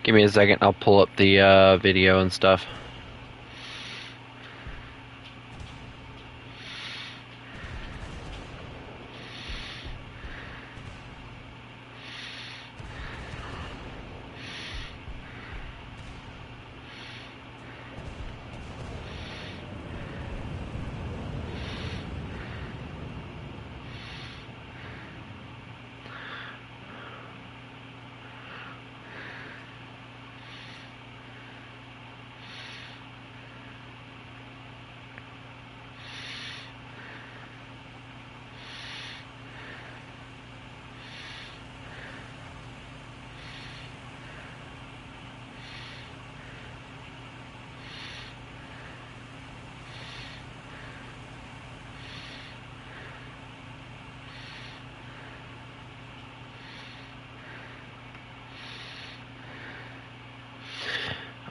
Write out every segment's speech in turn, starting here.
Give me a second. I'll pull up the video and stuff.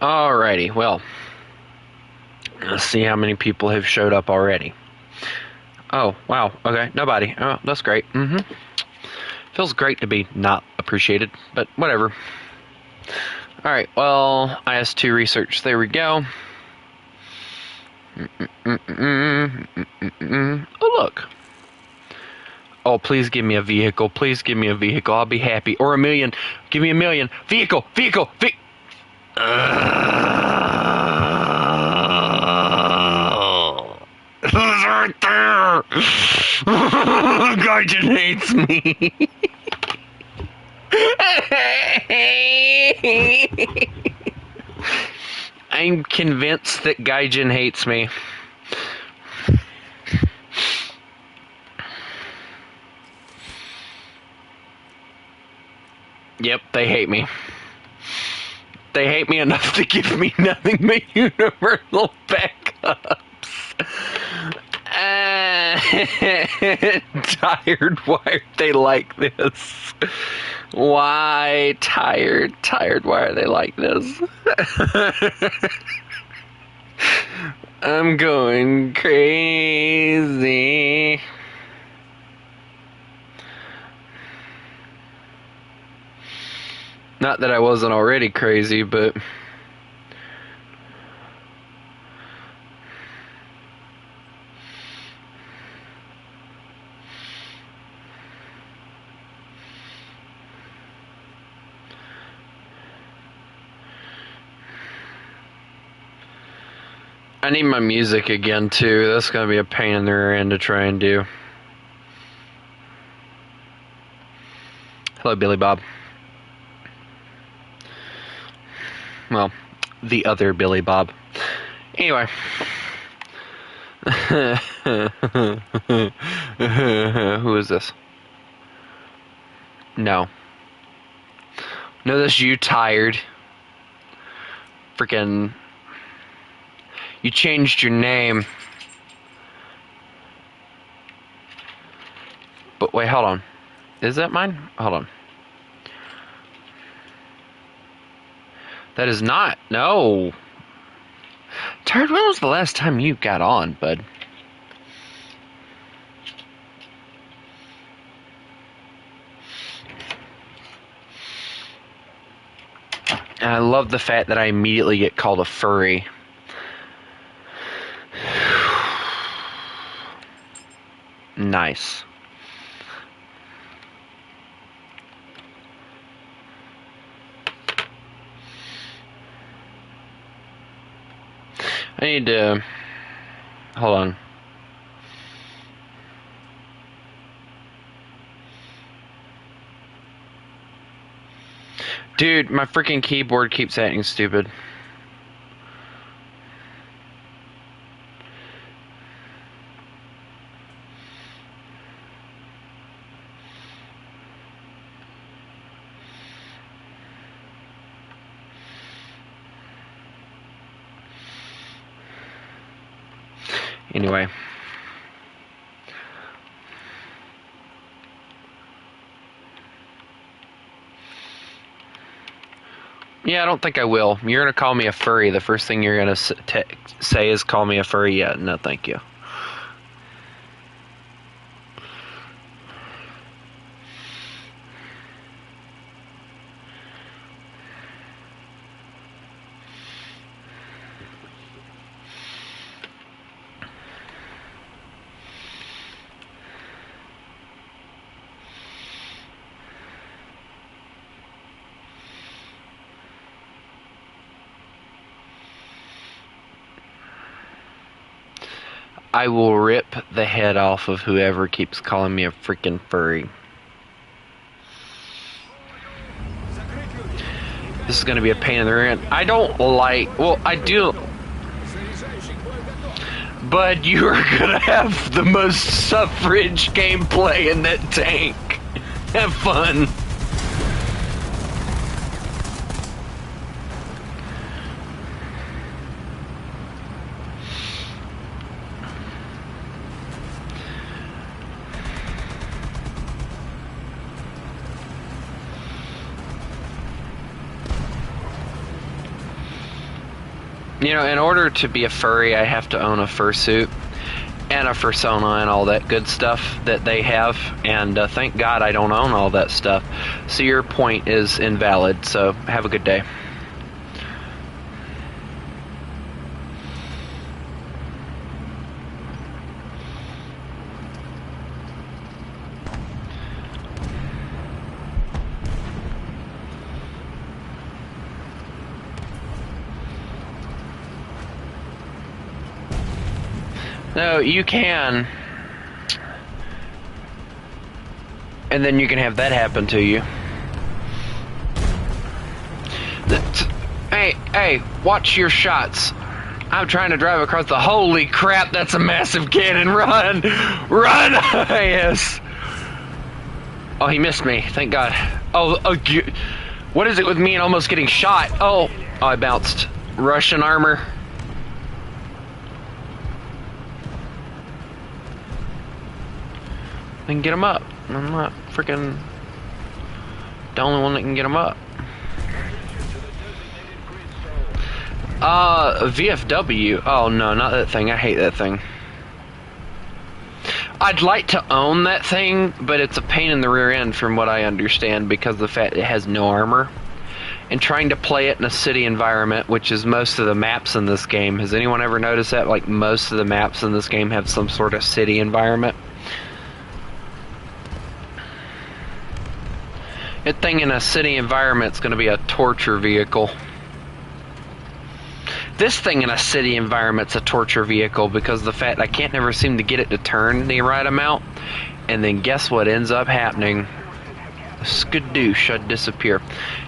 Alrighty, well, let's see how many people have showed up already. Oh, wow, okay, nobody. Oh, that's great. Feels great to be not appreciated, but whatever. Alright, well, IS2 research, there we go. Oh, look. Oh, please give me a vehicle. Please give me a vehicle. I'll be happy. Or $1 million. Give me $1 million. Vehicle! Vehicle! It's right there! Gaijin hates me. I'm convinced that Gaijin hates me. Yep, they hate me. They hate me enough to give me nothing but universal backups. Tired, why are they like this? Why? Tired, why are they like this? I'm going crazy. Not that I wasn't already crazy, but... I need my music again, too. That's gonna be a pain in the rear end to try and do. Hello, Billy Bob. Well, the other Billy Bob. Anyway. Who is this? No. No, that's you, Tired. Freaking... You changed your name. But wait, hold on. Is that mine? Hold on. That is not. No. Tired, when was the last time you got on, bud? And I love the fact that I immediately get called a furry. Nice. I need to... Hold on. Dude, my freaking keyboard keeps acting stupid. Anyway. Yeah, I don't think I will. You're going to call me a furry. The first thing you're going to say is call me a furry. Yeah, no, thank you. I will rip the head off of whoever keeps calling me a freaking furry. This is going to be a pain in the rear end. I don't like... Well, I do... But you are going to have the most suffrage gameplay in that tank. Have fun. You know, in order to be a furry, I have to own a fursuit and a fursona and all that good stuff that they have, and thank God I don't own all that stuff. So your point is invalid, so have a good day. No, you can. And then you can have that happen to you. Hey, watch your shots. I'm trying to drive across the... Holy crap, that's a massive cannon. Run! Run! Yes. Oh, he missed me. Thank God. Oh, what is it with me and almost getting shot? Oh, I bounced. Russian armor. I can get him up. I'm not freaking the only one that can get him up. VFW. Oh no, not that thing. I hate that thing. I'd like to own that thing, but it's a pain in the rear end from what I understand because of the fact it has no armor. And trying to play it in a city environment, which is most of the maps in this game. Has anyone ever noticed that? Like, most of the maps in this game have some sort of city environment. That thing in a city environment is going to be a torture vehicle. This thing in a city environment's a torture vehicle because of the fact I can't never seem to get it to turn the right amount. And then guess what ends up happening? Skadoosh, I'd disappear.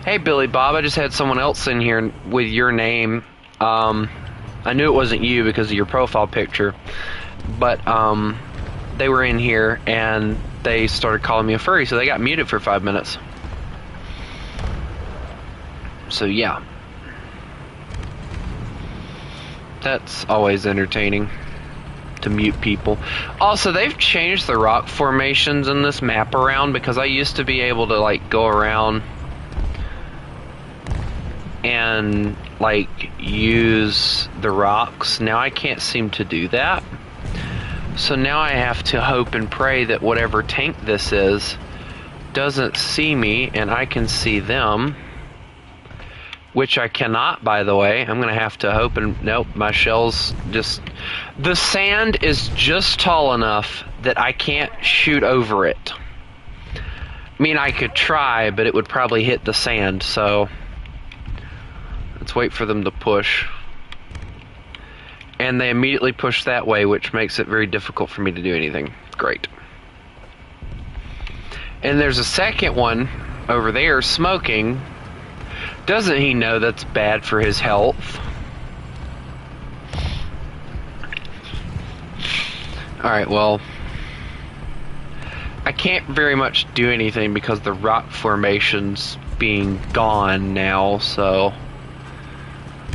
Hey Billy Bob, I just had someone else in here with your name. I knew it wasn't you because of your profile picture. But they were in here and they started calling me a furry, so they got muted for 5 minutes. So yeah, that's always entertaining to mute people. Also, they've changed the rock formations in this map around because I used to be able to like go around and like use the rocks. Now I can't seem to do that. So now I have to hope and pray that whatever tank this is doesn't see me and I can see them. Which I cannot, by the way. I'm going to have to hope and... Nope, my shell's just... The sand is just tall enough that I can't shoot over it. I mean, I could try, but it would probably hit the sand, so... Let's wait for them to push. And they immediately push that way, which makes it very difficult for me to do anything. Great. And there's a second one over there smoking... Doesn't he know that's bad for his health? Alright, well... I can't very much do anything because the rock formation's being gone now, so...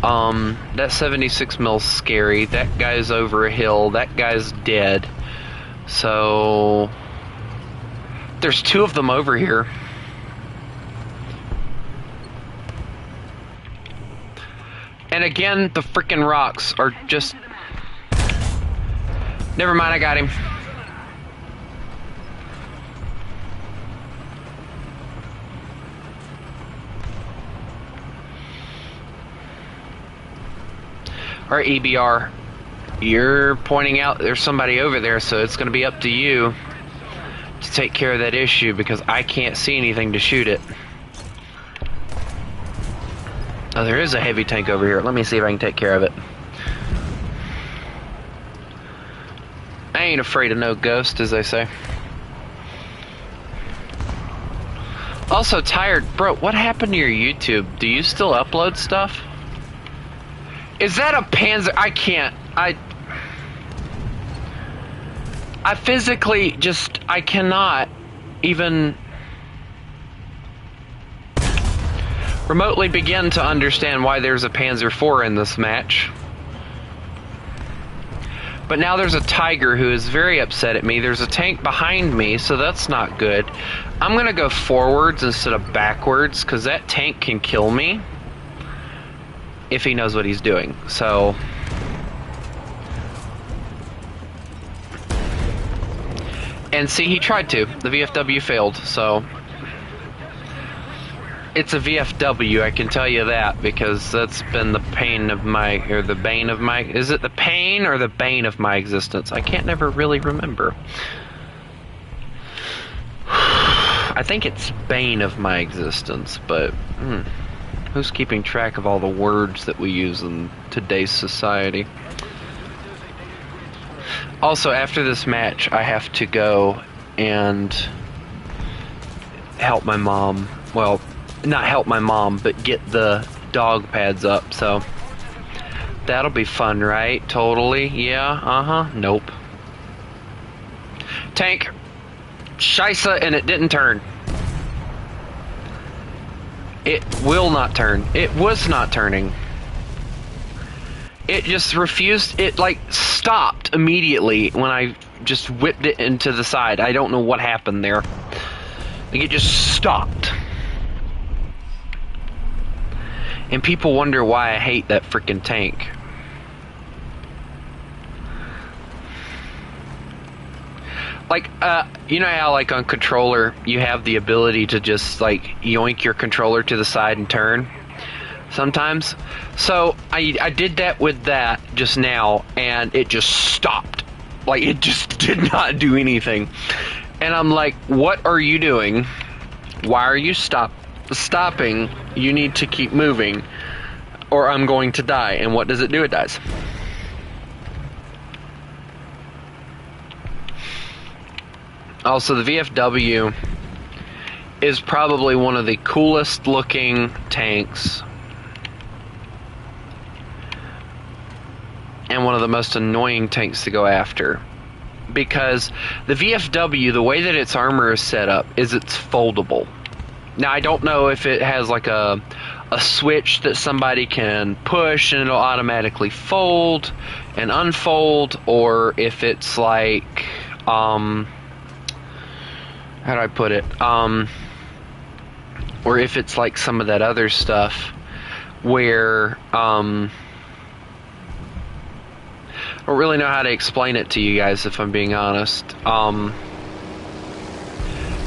that 76 mil's scary. That guy's over a hill. That guy's dead. So... There's two of them over here. And again, the frickin' rocks are just... Never mind, I got him. Alright, EBR. You're pointing out there's somebody over there, so it's going to be up to you to take care of that issue because I can't see anything to shoot it. Oh, there is a heavy tank over here. Let me see if I can take care of it. I ain't afraid of no ghost, as they say. Also, tired. Bro, what happened to your YouTube? Do you still upload stuff? Is that a Panzer? I can't. I physically just, I cannot even remotely begin to understand why there's a Panzer IV in this match. But now there's a Tiger who is very upset at me. There's a tank behind me, so that's not good. I'm gonna go forwards instead of backwards, because that tank can kill me if he knows what he's doing. So and see, he tried to. The VFW failed, so it's a VFW, I can tell you that, because that's been the pain of my, or the bane of my, is it the pain or the bane of my existence? I can't never really remember. I think it's bane of my existence, but who's keeping track of all the words that we use in today's society? Also, after this match, I have to go and help my mom. Well, not help my mom, but get the dog pads up, so that'll be fun, right? Totally. Yeah, nope. Tank. Scheisse, and it didn't turn. It will not turn. It was not turning. It just refused. It like stopped immediately when I just whipped it into the side. I don't know what happened there. Like, it just stopped. And people wonder why I hate that freaking tank. Like, you know how, like, on controller, you have the ability to just, like, yoink your controller to the side and turn? Sometimes. So, I did that with that just now, and it just stopped. Like, it just did not do anything. And I'm like, what are you doing? Why are you stopping? You need to keep moving, or I'm going to die. And what does it do? It dies. Also, the VFW is probably one of the coolest looking tanks and one of the most annoying tanks to go after, because the VFW, the way that its armor is set up, is it's foldable. Now, I don't know if it has like a switch that somebody can push and it'll automatically fold and unfold, or if it's like, how do I put it? Or if it's like some of that other stuff where, I don't really know how to explain it to you guys, if I'm being honest. Why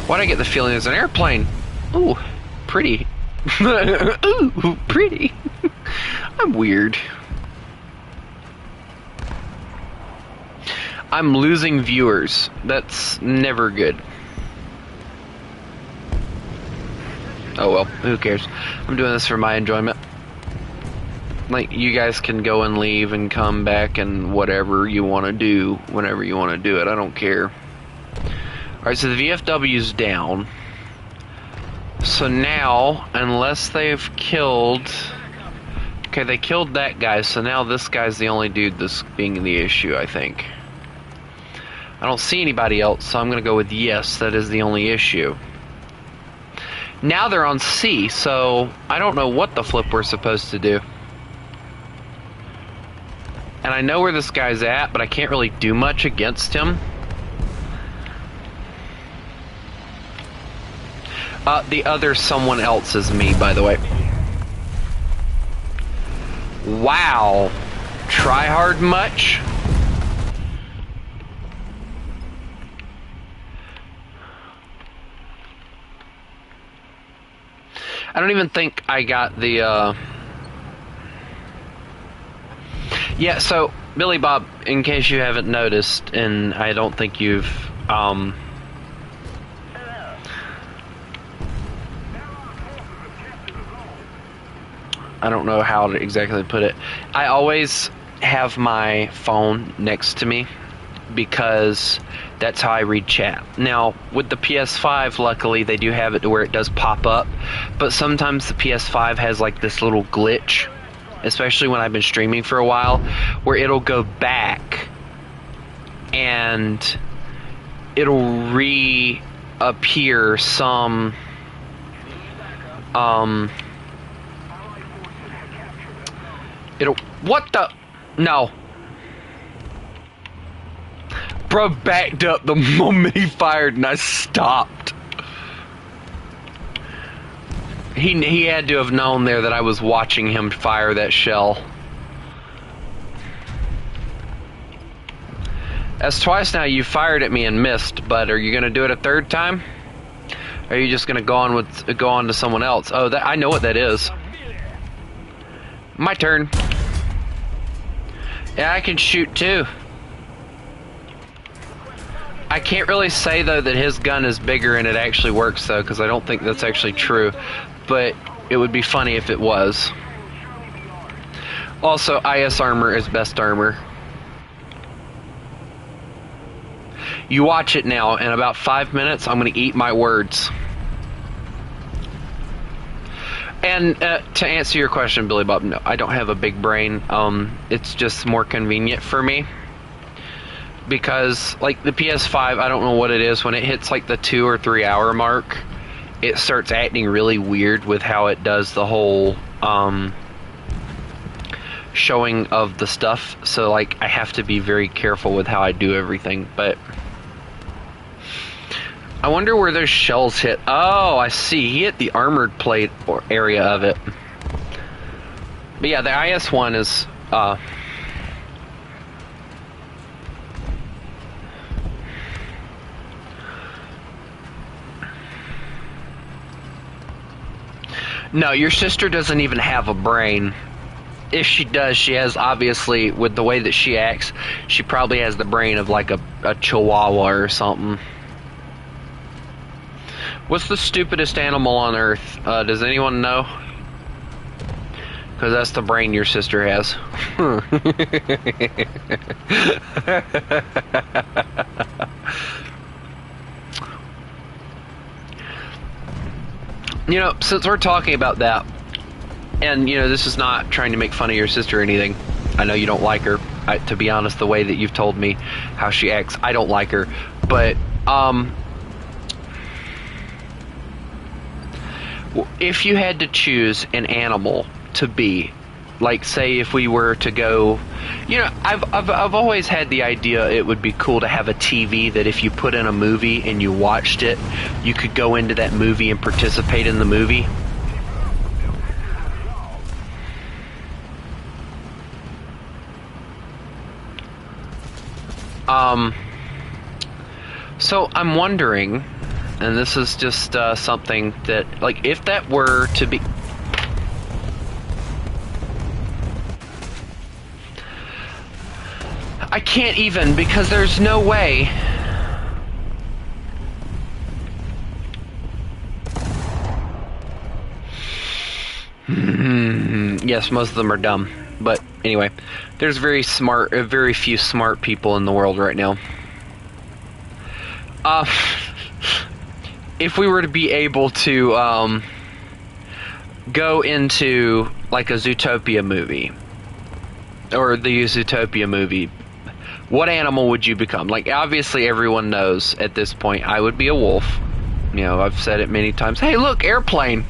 do I get the feeling there's an airplane? Ooh, pretty. Ooh, pretty. I'm weird. I'm losing viewers. That's never good. Oh well, who cares? I'm doing this for my enjoyment. Like, you guys can go and leave and come back and whatever you want to do, whenever you want to do it. I don't care. Alright, so the VFW's down. So now, unless they've killed... Okay, they killed that guy, so now this guy's the only dude that's being the issue, I think. I don't see anybody else, so I'm going to go with yes, that is the only issue. Now they're on C, so I don't know what the flip we're supposed to do. And I know where this guy's at, but I can't really do much against him. The other someone else is me, by the way. Wow. Try hard much? I don't even think I got the, Yeah, so, Billy Bob, in case you haven't noticed, and I don't think you've, I don't know how to exactly put it. I always have my phone next to me because that's how I read chat. Now, with the PS5, luckily, they do have it to where it does pop up, but sometimes the PS5 has like this little glitch, especially when I've been streaming for a while, where it'll go back and it'll reappear some what the no. Bro backed up the moment he fired and I stopped. He had to have known there that I was watching him fire that shell. That's twice now you fired at me and missed, but are you gonna do it a third time? Or are you just gonna go on to someone else? Oh, that I know what that is. My turn. Yeah, I can shoot too. I can't really say though that his gun is bigger and it actually works though, because I don't think that's actually true. But it would be funny if it was. Also, IS armor is best armor. You watch it now. In about 5 minutes, I'm going to eat my words. And to answer your question, Billy Bob, no, I don't have a big brain. It's just more convenient for me. Because, like, the PS5, I don't know what it is. When it hits, like, the 2 or 3 hour mark, it starts acting really weird with how it does the whole showing of the stuff. So, like, I have to be very careful with how I do everything. But I wonder where those shells hit. Oh, I see. He hit the armored plate or area of it. But yeah, the IS one is no, your sister doesn't even have a brain. If she does, she has, obviously, with the way that she acts, she probably has the brain of like a chihuahua or something. What's the stupidest animal on Earth? Does anyone know? Because that's the brain your sister has. You know, since we're talking about that, and, you know, this is not trying to make fun of your sister or anything. I know you don't like her. To be honest, the way that you've told me how she acts, I don't like her. But, if you had to choose an animal to be, like, say if we were to go, you know, I've always had the idea it would be cool to have a TV that if you put in a movie and you watched it, you could go into that movie and participate in the movie. So I'm wondering, and this is just something that, like, if that were to be... I can't even, because there's no way. Yes, most of them are dumb. But anyway, there's very few smart people in the world right now. If we were to be able to go into like a Zootopia movie, or the Zootopia movie, what animal would you become? Like, obviously everyone knows at this point I would be a wolf. You know, I've said it many times. Hey, look, airplane.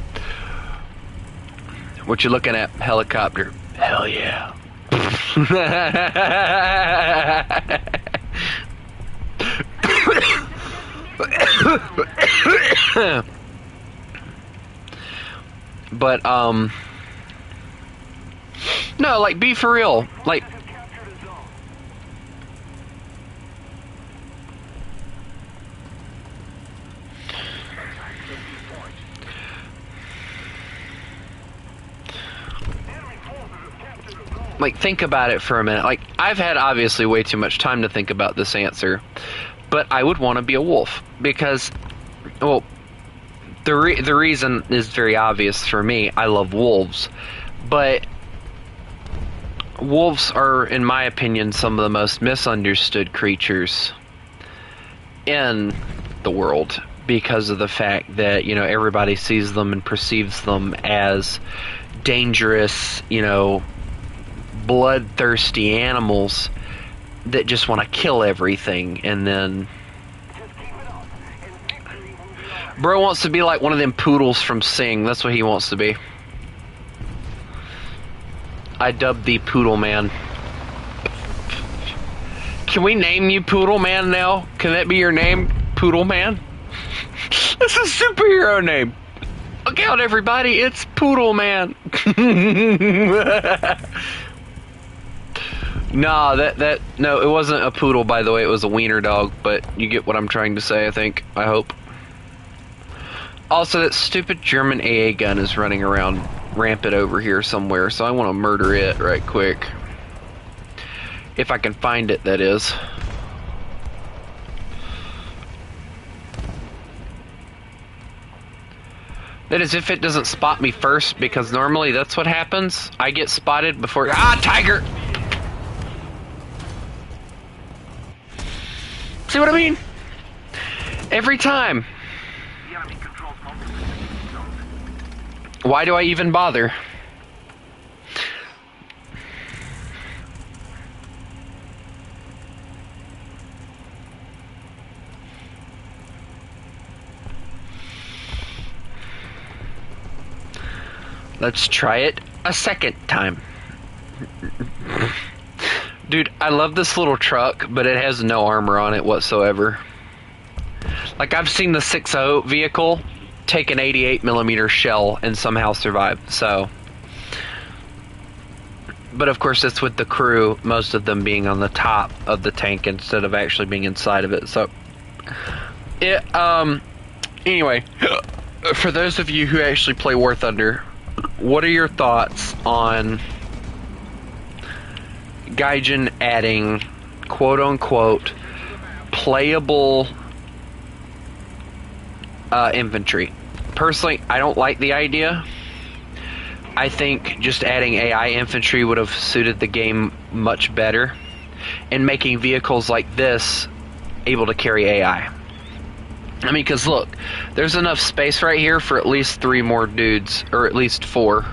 What you looking at? Helicopter. Hell yeah. But no, like, be for real. Like, think about it for a minute. Like, I've had obviously way too much time to think about this answer, but I would want to be a wolf because, well, the reason is very obvious for me. I love wolves, but wolves are, in my opinion, some of the most misunderstood creatures in the world because of the fact that, you know, everybody sees them and perceives them as dangerous, you know, bloodthirsty animals that just want to kill everything. And then bro wants to be like one of them poodles from Sing. That's what he wants to be. I dubbed thee Poodle Man. Can we name you Poodle Man now? Can that be your name? Poodle Man? That's a superhero name. Look out, everybody, it's Poodle Man. No, no, it wasn't a poodle, by the way. It was a wiener dog, but you get what I'm trying to say, I think. I hope. Also, that stupid German AA gun is running around rampant over here somewhere, so I want to murder it right quick. If I can find it, that is. That is if it doesn't spot me first, because normally that's what happens. I get spotted before... Ah, tiger! See what I mean? Every time. Why do I even bother? Let's try it a second time. Dude, I love this little truck, but it has no armor on it whatsoever. Like, I've seen the 6.0 vehicle take an 88mm shell and somehow survive, so... But of course, it's with the crew, most of them being on the top of the tank instead of actually being inside of it, so... Anyway, for those of you who actually play War Thunder, what are your thoughts on Gaijin adding quote-unquote playable infantry? Personally, I don't like the idea. I think just adding AI infantry would have suited the game much better, and making vehicles like this able to carry AI. I mean, because look, there's enough space right here for at least 3 more dudes, or at least 4.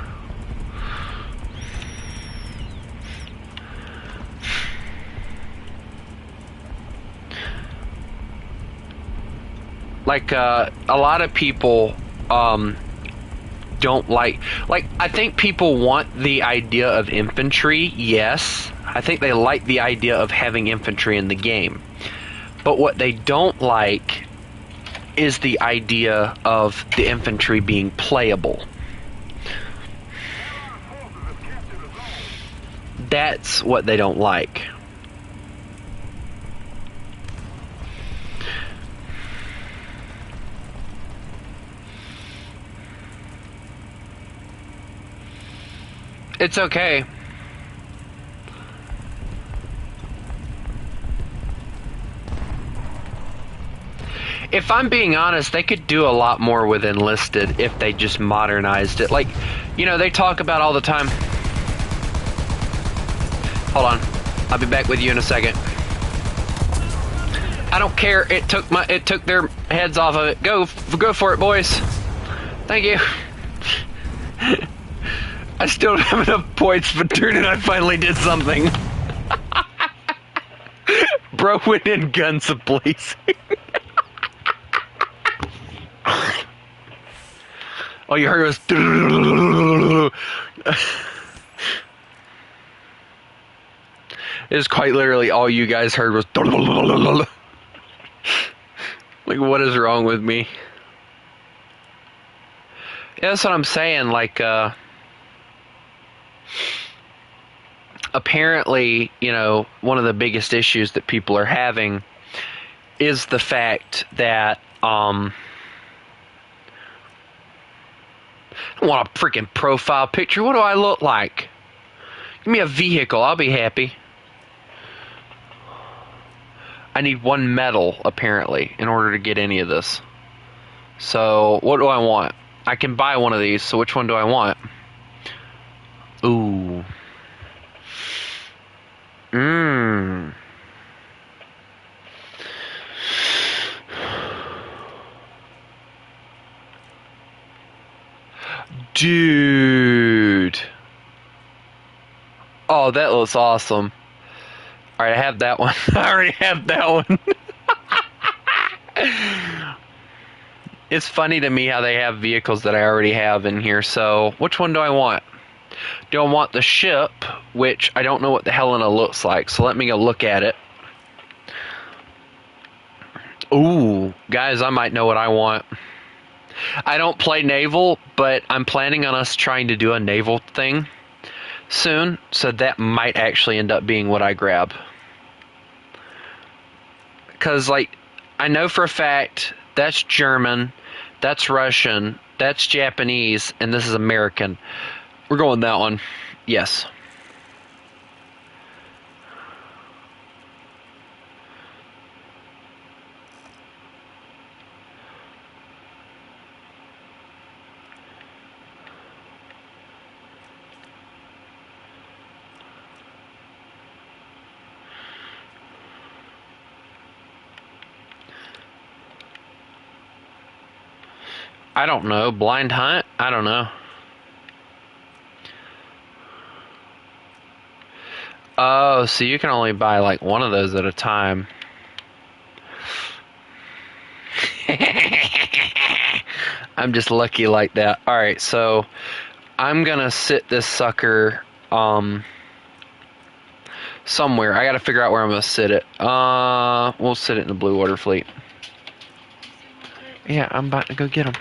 Like, a lot of people don't like, I think people want the idea of infantry, yes. I think they like the idea of having infantry in the game. But what they don't like is the idea of the infantry being playable. That's what they don't like. It's okay. If I'm being honest, they could do a lot more with Enlisted if they just modernized it. Like, you know, they talk about all the time. Hold on. I'll be back with you in a second. I don't care. It took their heads off of it. Go for it, boys. Thank you. I still don't have enough points, but dude, I finally did something. Bro went in guns a-blazing. All you heard was... It was quite literally all you guys heard was... Like, what is wrong with me? Yeah, that's what I'm saying, like, apparently, you know, one of the biggest issues that people are having is the fact that, I want a freaking profile picture. What do I look like? Give me a vehicle. I'll be happy. I need 1 medal, apparently, in order to get any of this. So, what do I want? I can buy one of these, so which one do I want? Ooh. Mmm. Dude. Oh, that looks awesome. Alright, I have that one. I already have that one. It's funny to me how they have vehicles that I already have in here. So, which one do I want? Do I want the ship, which I don't know what the Helena looks like. So let me go look at it. Ooh, guys, I might know what I want. I don't play naval, but I'm planning on us trying to do a naval thing soon. So that might actually end up being what I grab. Because, like, I know for a fact that's German, that's Russian, that's Japanese, and this is American. We're going that one. Yes. I don't know. Blind hunt? I don't know. Oh, so you can only buy like one of those at a time. I'm just lucky like that. Alright, so I'm gonna sit this sucker somewhere. I gotta figure out where I'm gonna sit it. We'll sit it in the Blue Water Fleet. Yeah, I'm about to go get them.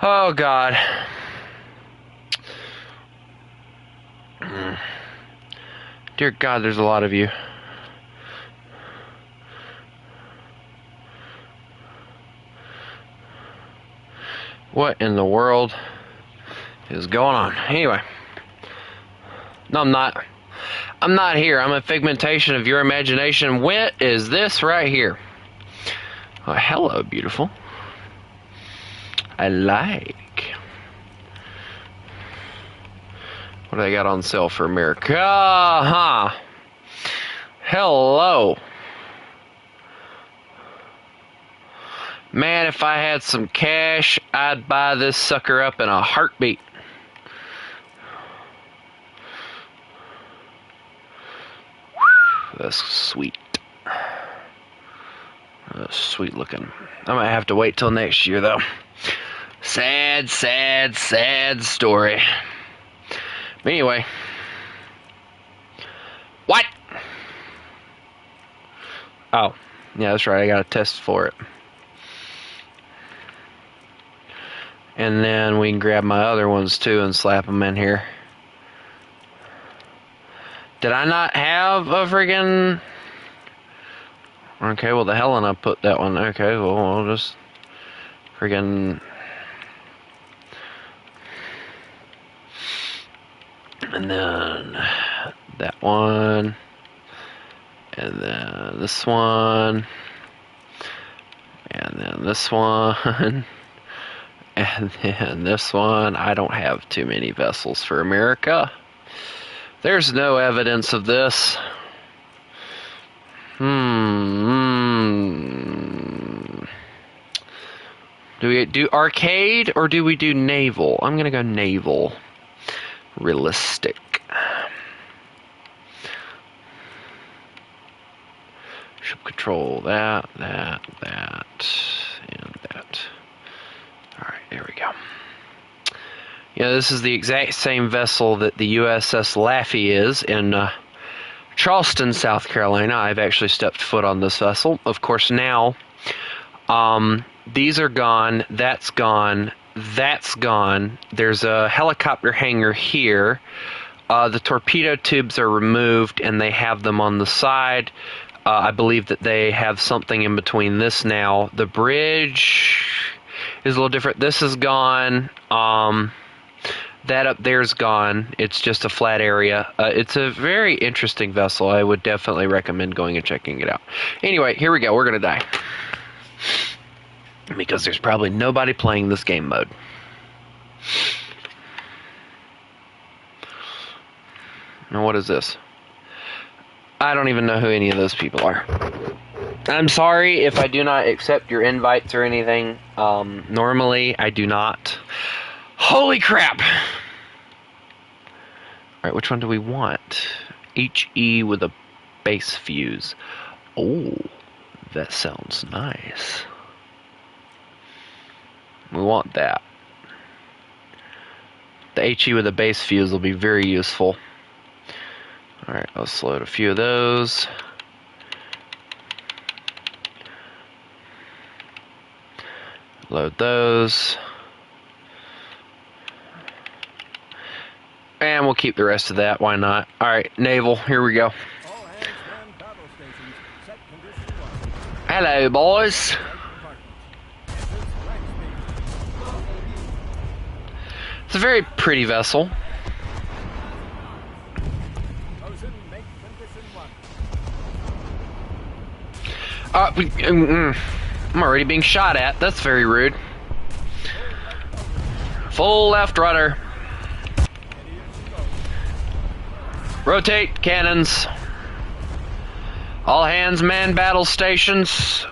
Oh, God. Dear God, there's a lot of you. What in the world is going on? Anyway. No, I'm not. I'm not here. I'm a figmentation of your imagination. What is this right here? Oh, hello, beautiful. I like. What do they got on sale for America? Huh. Hello. Man, if I had some cash, I'd buy this sucker up in a heartbeat. That's sweet. That's sweet looking. I might have to wait till next year, though. Sad, sad, sad story. But anyway. What? Oh, yeah, that's right. I got a test for it. And then we can grab my other ones, too, and slap them in here. Did I not have a friggin... Okay, well, the hell and I put that one. Okay, well, I'll just friggin... And then that one. And then this one. And then this one. And then this one. I don't have too many vessels for America. There's no evidence of this. Do we do arcade or do we do naval? I'm gonna go naval. Realistic. Ship control, that, and that. Alright, there we go. Yeah, this is the exact same vessel that the USS Laffey is in Charleston, South Carolina. I've actually stepped foot on this vessel. Of course, now, these are gone, that's gone, that's gone. There's a helicopter hangar here. The torpedo tubes are removed, and they have them on the side. I believe that they have something in between this now. The bridge is a little different. This is gone. That up there's gone. It's just a flat area. It's a very interesting vessel. I would definitely recommend going and checking it out. Anyway, here we go. We're going to die. Because there's probably nobody playing this game mode. Now, what is this? I don't even know who any of those people are. I'm sorry if I do not accept your invites or anything. Normally, I do not. Holy crap! Alright, which one do we want? HE with a base fuse. Oh, that sounds nice. We want that. The HE with a base fuse will be very useful. Alright, let's load a few of those. Load those. And we'll keep the rest of that, why not? Alright, naval, here we go. Hello, boys. It's a very pretty vessel. I'm already being shot at. That's very rude. Full left rudder. Rotate cannons. All hands man battle stations.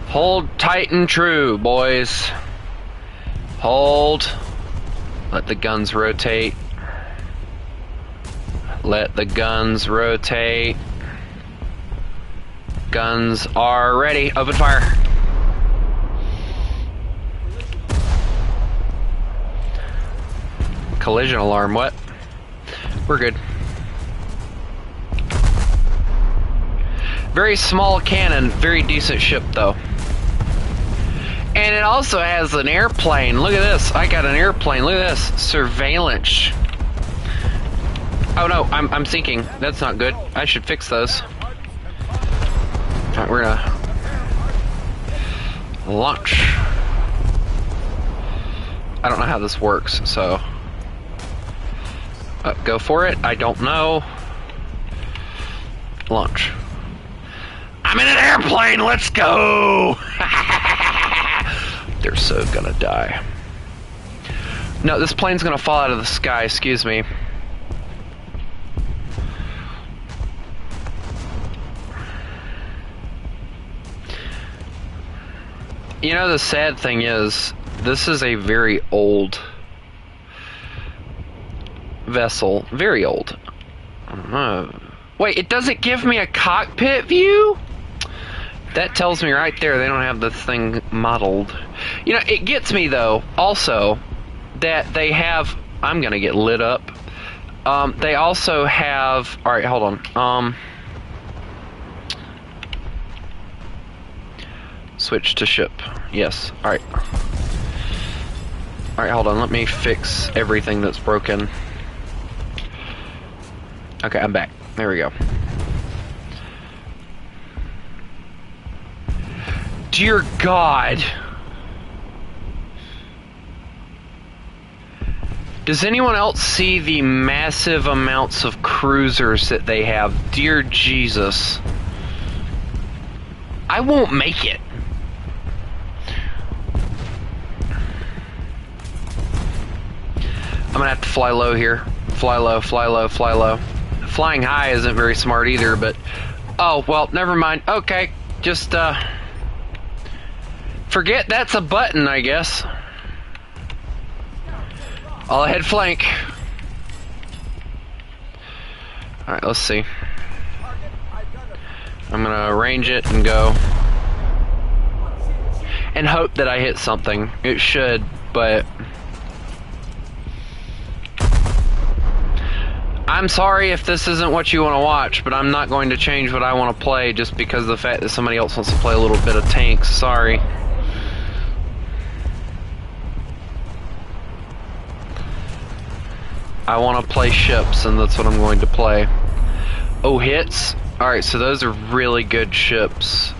Hold tight and true, boys. Hold. Let the guns rotate. Let the guns rotate. Guns are ready. Open fire. Collision alarm, what? We're good. Very small cannon, very decent ship though. And it also has an airplane. Look at this. I got an airplane. Look at this. Surveillance. Oh no, I'm sinking. That's not good. I should fix those. Alright, we're gonna launch. I don't know how this works, so go for it. I don't know. Launch. I'm in an airplane. Let's go. They're so gonna die. No, this plane's gonna fall out of the sky. Excuse me. You know, the sad thing is, this is a very old vessel. Very old. Wait, it doesn't give me a cockpit view? That tells me right there they don't have the thing modeled. You know, it gets me, though, also, that they have... I'm gonna get lit up. They also have... Alright, hold on. Switch to ship. Yes. Alright. Alright, hold on. Let me fix everything that's broken. Okay, I'm back. There we go. Dear God. Does anyone else see the massive amounts of cruisers that they have? Dear Jesus. I won't make it. I'm gonna have to fly low here. Fly low, fly low, fly low. Flying high isn't very smart either, but... Oh, well, never mind. Okay, just, forget that's a button, I guess. All ahead flank. Alright, let's see. I'm gonna arrange it and go. And hope that I hit something. It should, but... I'm sorry if this isn't what you want to watch, but I'm not going to change what I want to play just because of the fact that somebody else wants to play a little bit of tanks. Sorry. I want to play ships, and that's what I'm going to play. Oh, hits? Alright, so those are really good ships.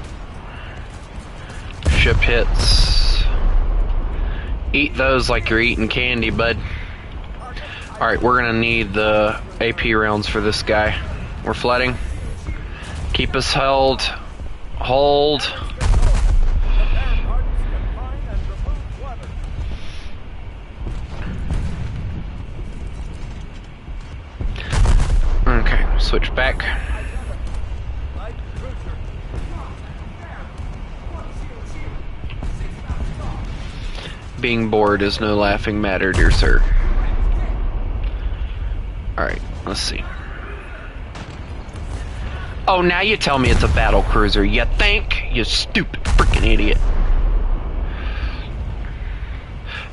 Ship hits. Eat those like you're eating candy, bud. Alright, we're gonna need the AP rounds for this guy. We're flooding. Keep us held. Hold. Okay, switch back. Being bored is no laughing matter, dear sir. Alright, let's see. Oh, now you tell me it's a battle cruiser. You think? You stupid freaking idiot.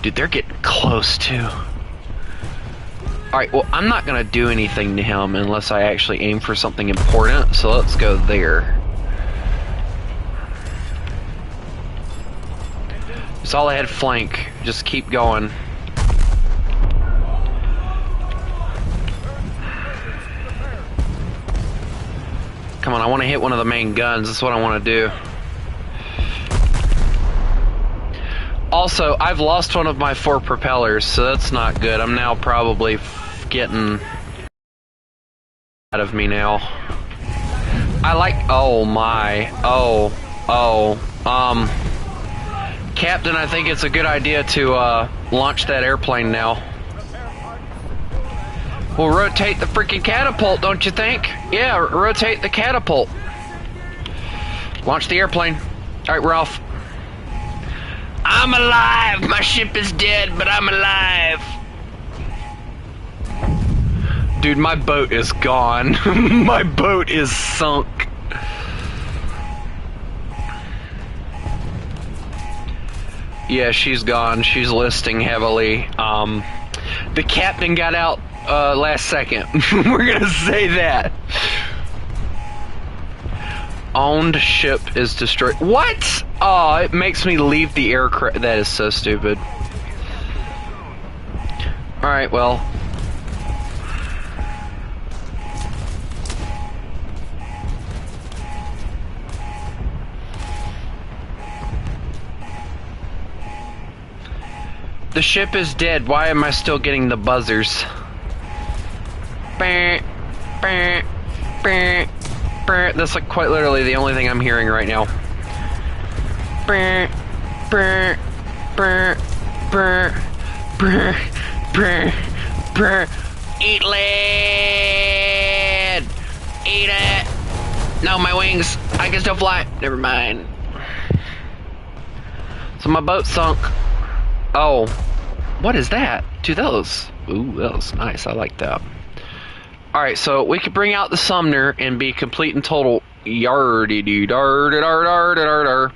Dude, they're getting close, too. Alright, well, I'm not gonna do anything to him unless I actually aim for something important, so let's go there. It's all ahead flank. Just keep going. Come on, I want to hit one of the main guns. That's what I want to do. Also, I've lost one of my 4 propellers, so that's not good. I'm now probably getting out of me now. I like... Oh, my. Captain, I think it's a good idea to launch that airplane now. We'll rotate the freaking catapult, don't you think? Yeah, rotate the catapult. Launch the airplane. Alright, we're off. I'm alive! My ship is dead, but I'm alive! Dude, my boat is gone. My boat is sunk. Yeah, she's gone. She's listing heavily. The captain got out last second. We're gonna say that. Owned ship is destroyed. What? Oh, it makes me leave the aircraft. That is so stupid. Alright, well. The ship is dead. Why am I still getting the buzzers? That's like quite literally the only thing I'm hearing right now. Eat lead! Eat it! No, my wings. I can still fly. Never mind. So my boat sunk. Oh, what is that? Dude, that was... Ooh, that was nice. I like that. Alright, so we could bring out the Sumner and be complete and total yardy-doo-dar-da-dar-da-dar-da-dar.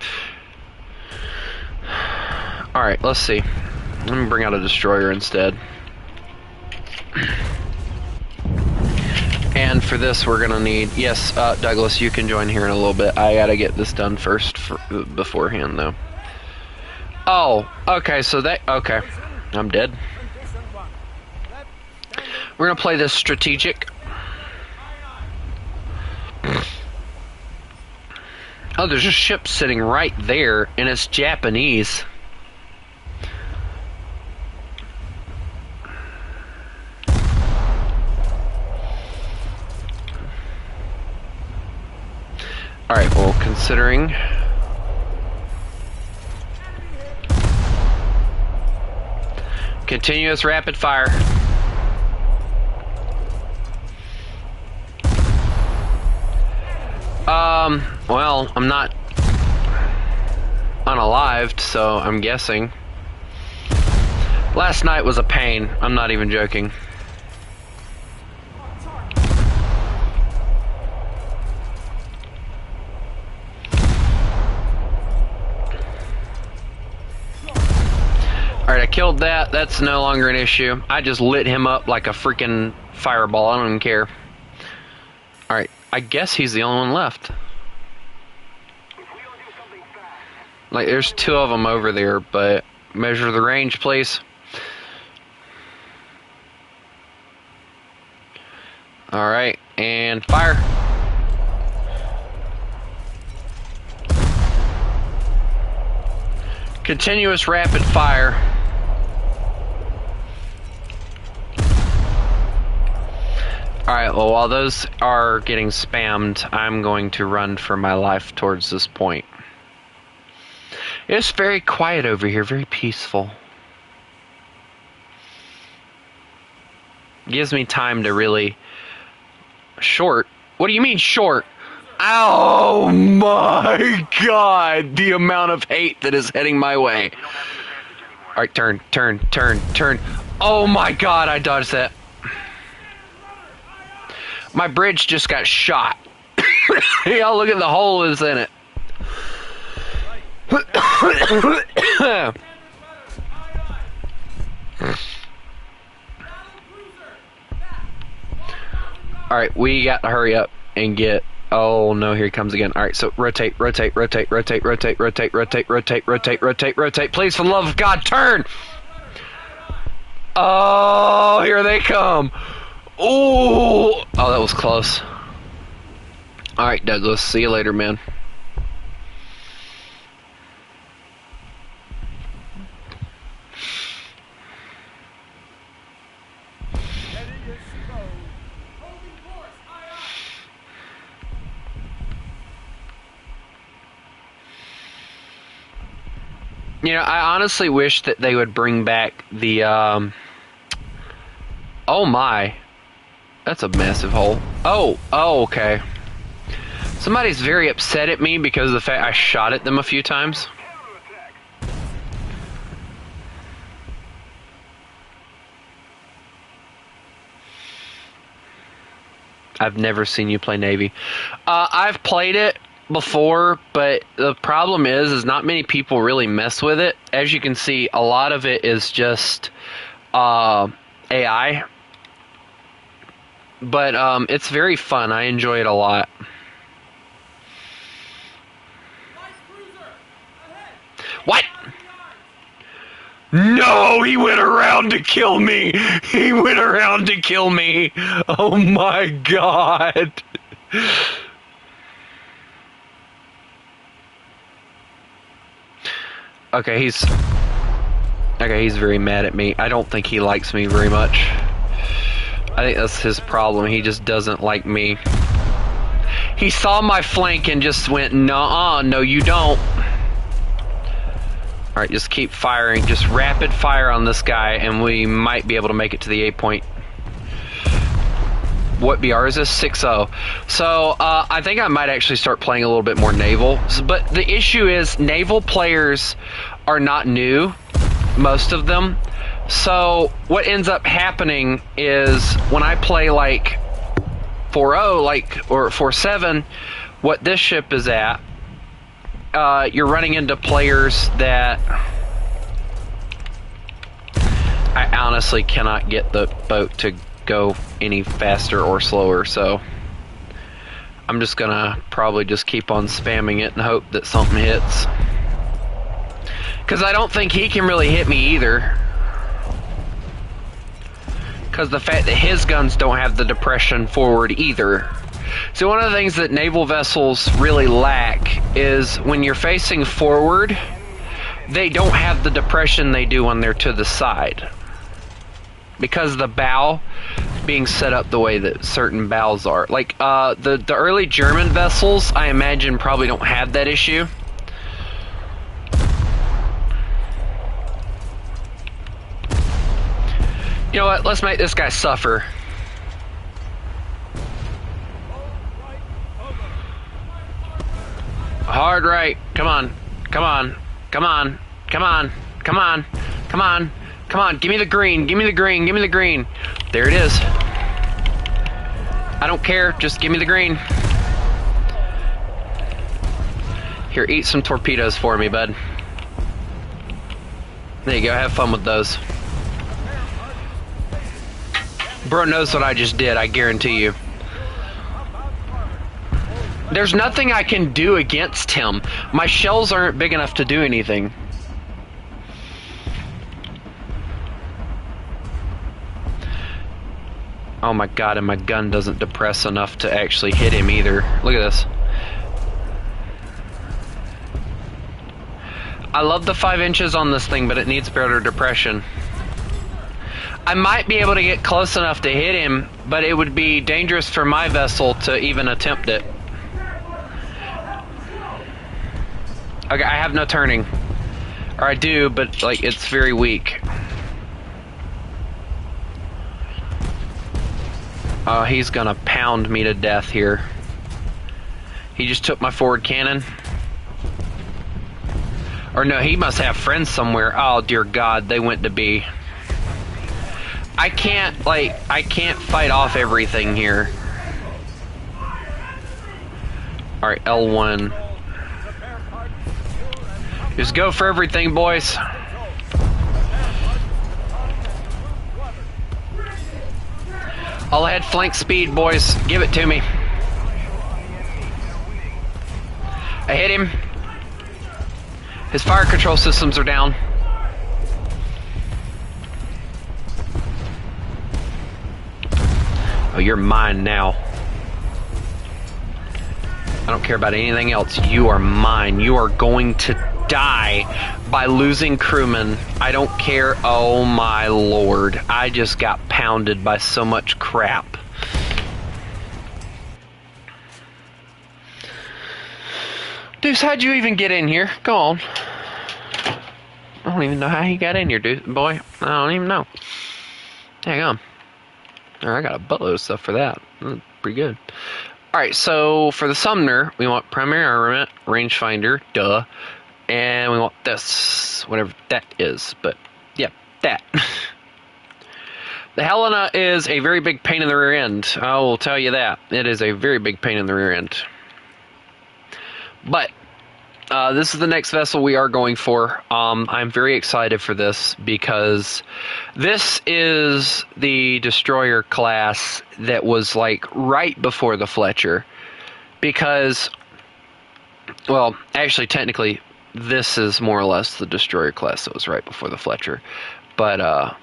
Alright, let's see. Let me bring out a destroyer instead. And for this, we're gonna need... Yes, Douglas, you can join here in a little bit. I gotta get this done first beforehand, though. Oh, okay, so that... Okay, I'm dead. We're gonna play this strategic. Oh, there's a ship sitting right there, and it's Japanese. Alright, well, considering... Continuous rapid fire. Well, I'm not unalived, so I'm guessing. Last night was a pain. I'm not even joking. Alright, I killed that. That's no longer an issue. I just lit him up like a freaking fireball. I don't even care. Alright, I guess he's the only one left. Like, there's two of them over there, but measure the range, please. Alright, and fire. Continuous rapid fire. Alright, well, while those are getting spammed, I'm going to run for my life towards this point. It's very quiet over here, very peaceful. Gives me time to really... Short? What do you mean short? Oh my god! The amount of hate that is heading my way. Alright, turn. Oh my god, I dodged that. My bridge just got shot. Y'all look at the hole that's in it. Alright, we got to hurry up and get... Oh no, here he comes again. Alright, so rotate. Please, for the love of God, turn! Oh, here they come. Ooh. Oh, that was close. Alright, Douglas, see you later, man. You know, I honestly wish that they would bring back the, Oh my. That's a massive hole. Oh, okay. Somebody's very upset at me because of the fact I shot at them a few times. I've never seen you play Navy. I've played it before, but the problem is not many people really mess with it. As you can see, a lot of it is just AI. But it's very fun. I enjoy it a lot. No, he went around to kill me. He went around to kill me. Oh my god. Okay, he's very mad at me. I don't think he likes me very much. I think that's his problem. He just doesn't like me. He saw my flank and just went, "Nuh-uh, no you don't." Alright, just keep firing. Just rapid fire on this guy, and we might be able to make it to the A point. What BR is this? 6-0. So, I think I might actually start playing a little bit more naval. But the issue is, naval players are not new, most of them. So, what ends up happening is, when I play like 4-0, or 4-7, what this ship is at, you're running into players that I honestly cannot get the boat to go any faster or slower, so I'm just gonna probably just keep on spamming it and hope that something hits. Because I don't think he can really hit me either. Because the fact that his guns don't have the depression forward either. So one of the things that naval vessels really lack is when you're facing forward, they don't have the depression they do when they're to the side. Because the bow being set up the way that certain bows are. Like, the early German vessels, I imagine, probably don't have that issue. You know what? Let's make this guy suffer. Hard right. Come on. Come on. Come on. Come on. Come on. Come on. Come on. Give me the green. Give me the green. Give me the green. There it is. I don't care. Just give me the green. Here, eat some torpedoes for me, bud. There you go. Have fun with those. Bro knows what I just did, I guarantee you. There's nothing I can do against him. My shells aren't big enough to do anything. Oh my god, and my gun doesn't depress enough to actually hit him either. Look at this. I love the 5 inches on this thing, but it needs better depression. I might be able to get close enough to hit him, but it would be dangerous for my vessel to even attempt it. Okay, I have no turning. Or I do, but like it's very weak. Oh, he's gonna pound me to death here. He just took my forward cannon. Or no, he must have friends somewhere. Oh dear God, they went to B. I can't fight off everything here. Alright, L1. Just go for everything, boys. All ahead flank speed, boys. Give it to me. I hit him. His fire control systems are down. Oh, you're mine now. I don't care about anything else. You are mine. You are going to die by losing crewmen. I don't care. Oh my lord. I just got pounded by so much crap. Deuce, how'd you even get in here? Go on. I don't even know how he got in here, dude. Boy, I don't even know. Hang on. I got a buttload of stuff for that. That's pretty good. Alright, so for the Sumner, we want primary armament, rangefinder, duh. And we want this, whatever that is. But, yeah, that. The Helena is a very big pain in the rear end. I will tell you that. It is a very big pain in the rear end. But, this is the next vessel we are going for. I'm very excited for this because this is the destroyer class that was like right before the Fletcher. Because, well, actually technically this is more or less the destroyer class that was right before the Fletcher. But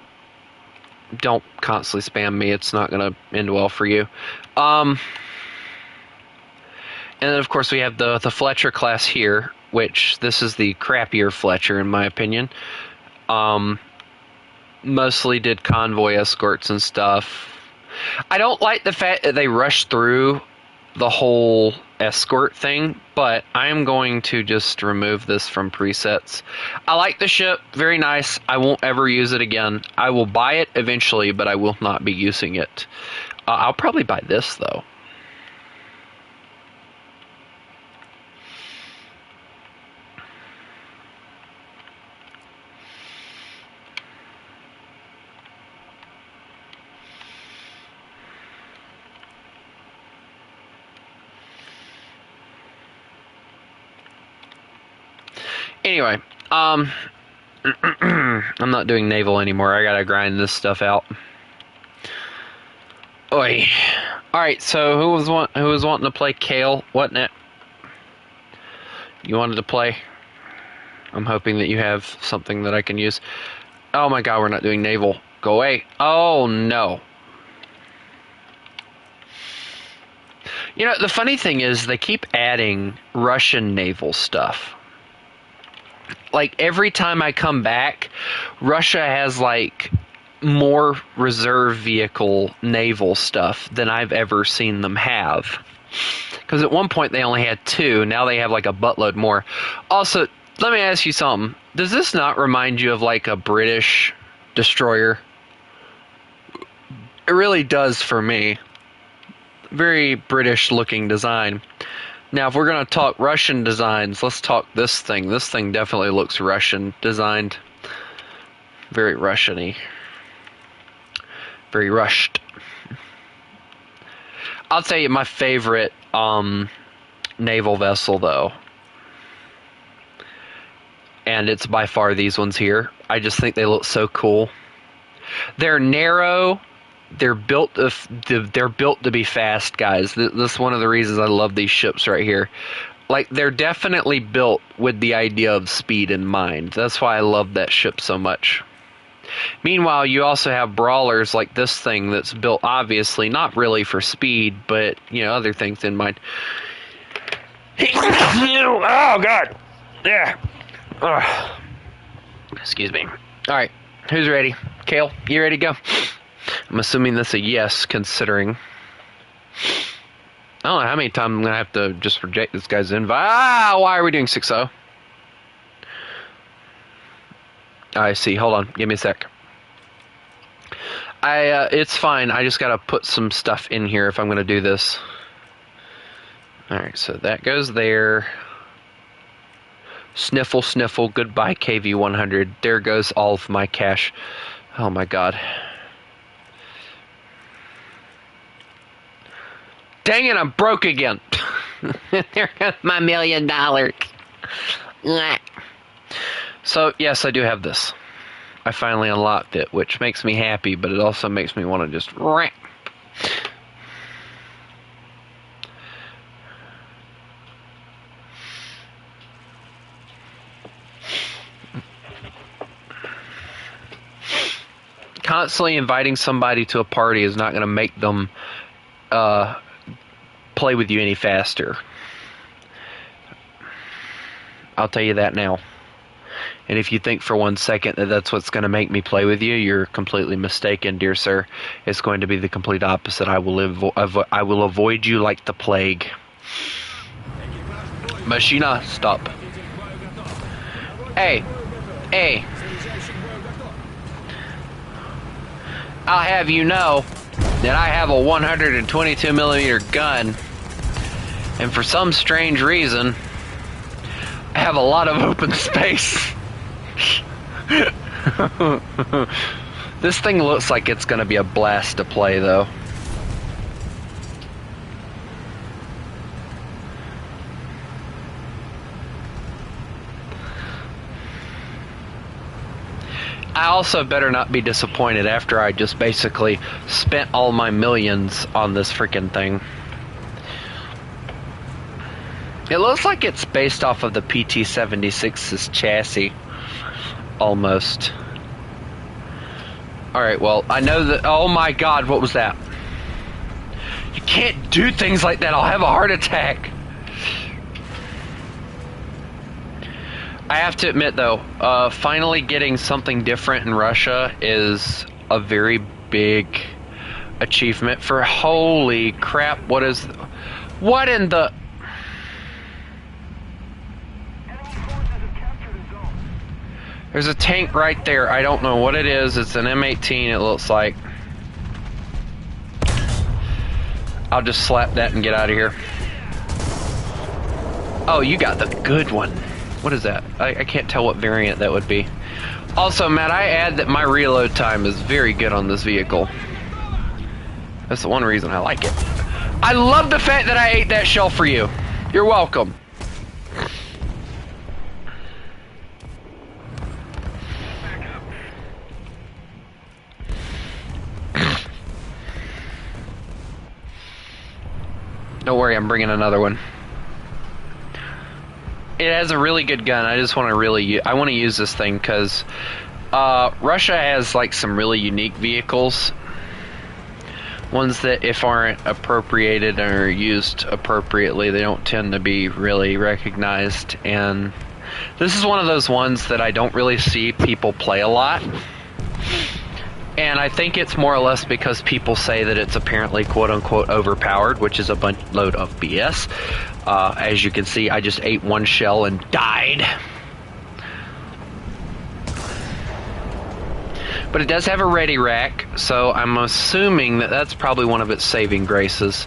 don't constantly spam me. It's not going to end well for you. And then, of course, we have the Fletcher class here, which this is the crappier Fletcher, in my opinion. Mostly did convoy escorts and stuff. I don't like the fact that they rush through the whole escort thing, but I am going to just remove this from presets. I like the ship, very nice. I won't ever use it again. I will buy it eventually, but I will not be using it. I'll probably buy this, though. Anyway, I'm not doing naval anymore. I gotta grind this stuff out. Oi. Alright, so who was wanting to play Kale, wasn't it? You wanted to play? I'm hoping that you have something that I can use. Oh my god, we're not doing naval. Go away. Oh no. You know, the funny thing is they keep adding Russian naval stuff. Like, every time I come back, Russia has, like, more reserve vehicle naval stuff than I've ever seen them have. Because at one point they only had 2, now they have, like, a buttload more. Also, let me ask you something. Does this not remind you of, like, a British destroyer? It really does for me. Very British-looking design. Now, if we're going to talk Russian designs, let's talk this thing. This thing definitely looks Russian designed. Very Russian-y. Very rushed. I'll tell you my favorite naval vessel, though. And it's by far these ones here. I just think they look so cool. They're narrow. They're built to be fast, guys. This is one of the reasons I love these ships right here. Like, they're definitely built with the idea of speed in mind. That's why I love that ship so much. Meanwhile, you also have brawlers like this thing that's built, obviously, not really for speed, but, you know, other things in mind. Oh, God. Yeah. Ugh. Excuse me. All right. Who's ready? Kale, you ready to go? I'm assuming that's a yes, considering. I don't know how many times I'm going to have to just reject this guy's invite. Ah, why are we doing 6-0? I see. Hold on. Give me a sec. It's fine. I just got to put some stuff in here if I'm going to do this. Alright, so that goes there. Sniffle, sniffle. Goodbye, KV-100. There goes all of my cash. Oh, my God. Dang it, I'm broke again. There goes my $1 million. So, yes, I do have this. I finally unlocked it, which makes me happy, but it also makes me want to just... Constantly inviting somebody to a party is not going to make them... play with you any faster. I'll tell you that now. And if you think for 1 second that that's what's going to make me play with you, you're completely mistaken, dear sir. It's going to be the complete opposite. I will avoid you like the plague. Machina, stop. Hey. Hey. I'll have you know that I have a 122mm gun, and for some strange reason, I have a lot of open space. This thing looks like it's going to be a blast to play, though. I also better not be disappointed after I just basically spent all my millions on this freaking thing. It looks like it's based off of the PT-76's chassis. Almost. Alright, well, I know that... Oh my god, what was that? You can't do things like that, I'll have a heart attack. I have to admit, though, finally getting something different in Russia is a very big achievement for... Holy crap, what in the... There's a tank right there. I don't know what it is. It's an M18, it looks like. I'll just slap that and get out of here. Oh, you got the good one. What is that? I can't tell what variant that would be. Also, Matt, I add that my reload time is very good on this vehicle. That's the one reason I like it. I love the fact that I ate that shell for you. You're welcome. Don't worry, I'm bringing another one. It has a really good gun. I just want to I want to use this thing because Russia has like some really unique vehicles. Ones that if aren't appropriated or used appropriately, they don't tend to be really recognized. And this is one of those ones that I don't really see people play a lot. And I think it's more or less because people say that it's apparently quote-unquote overpowered, which is a load of BS. As you can see, I just ate one shell and died. But it does have a ready rack, so I'm assuming that that's probably one of its saving graces.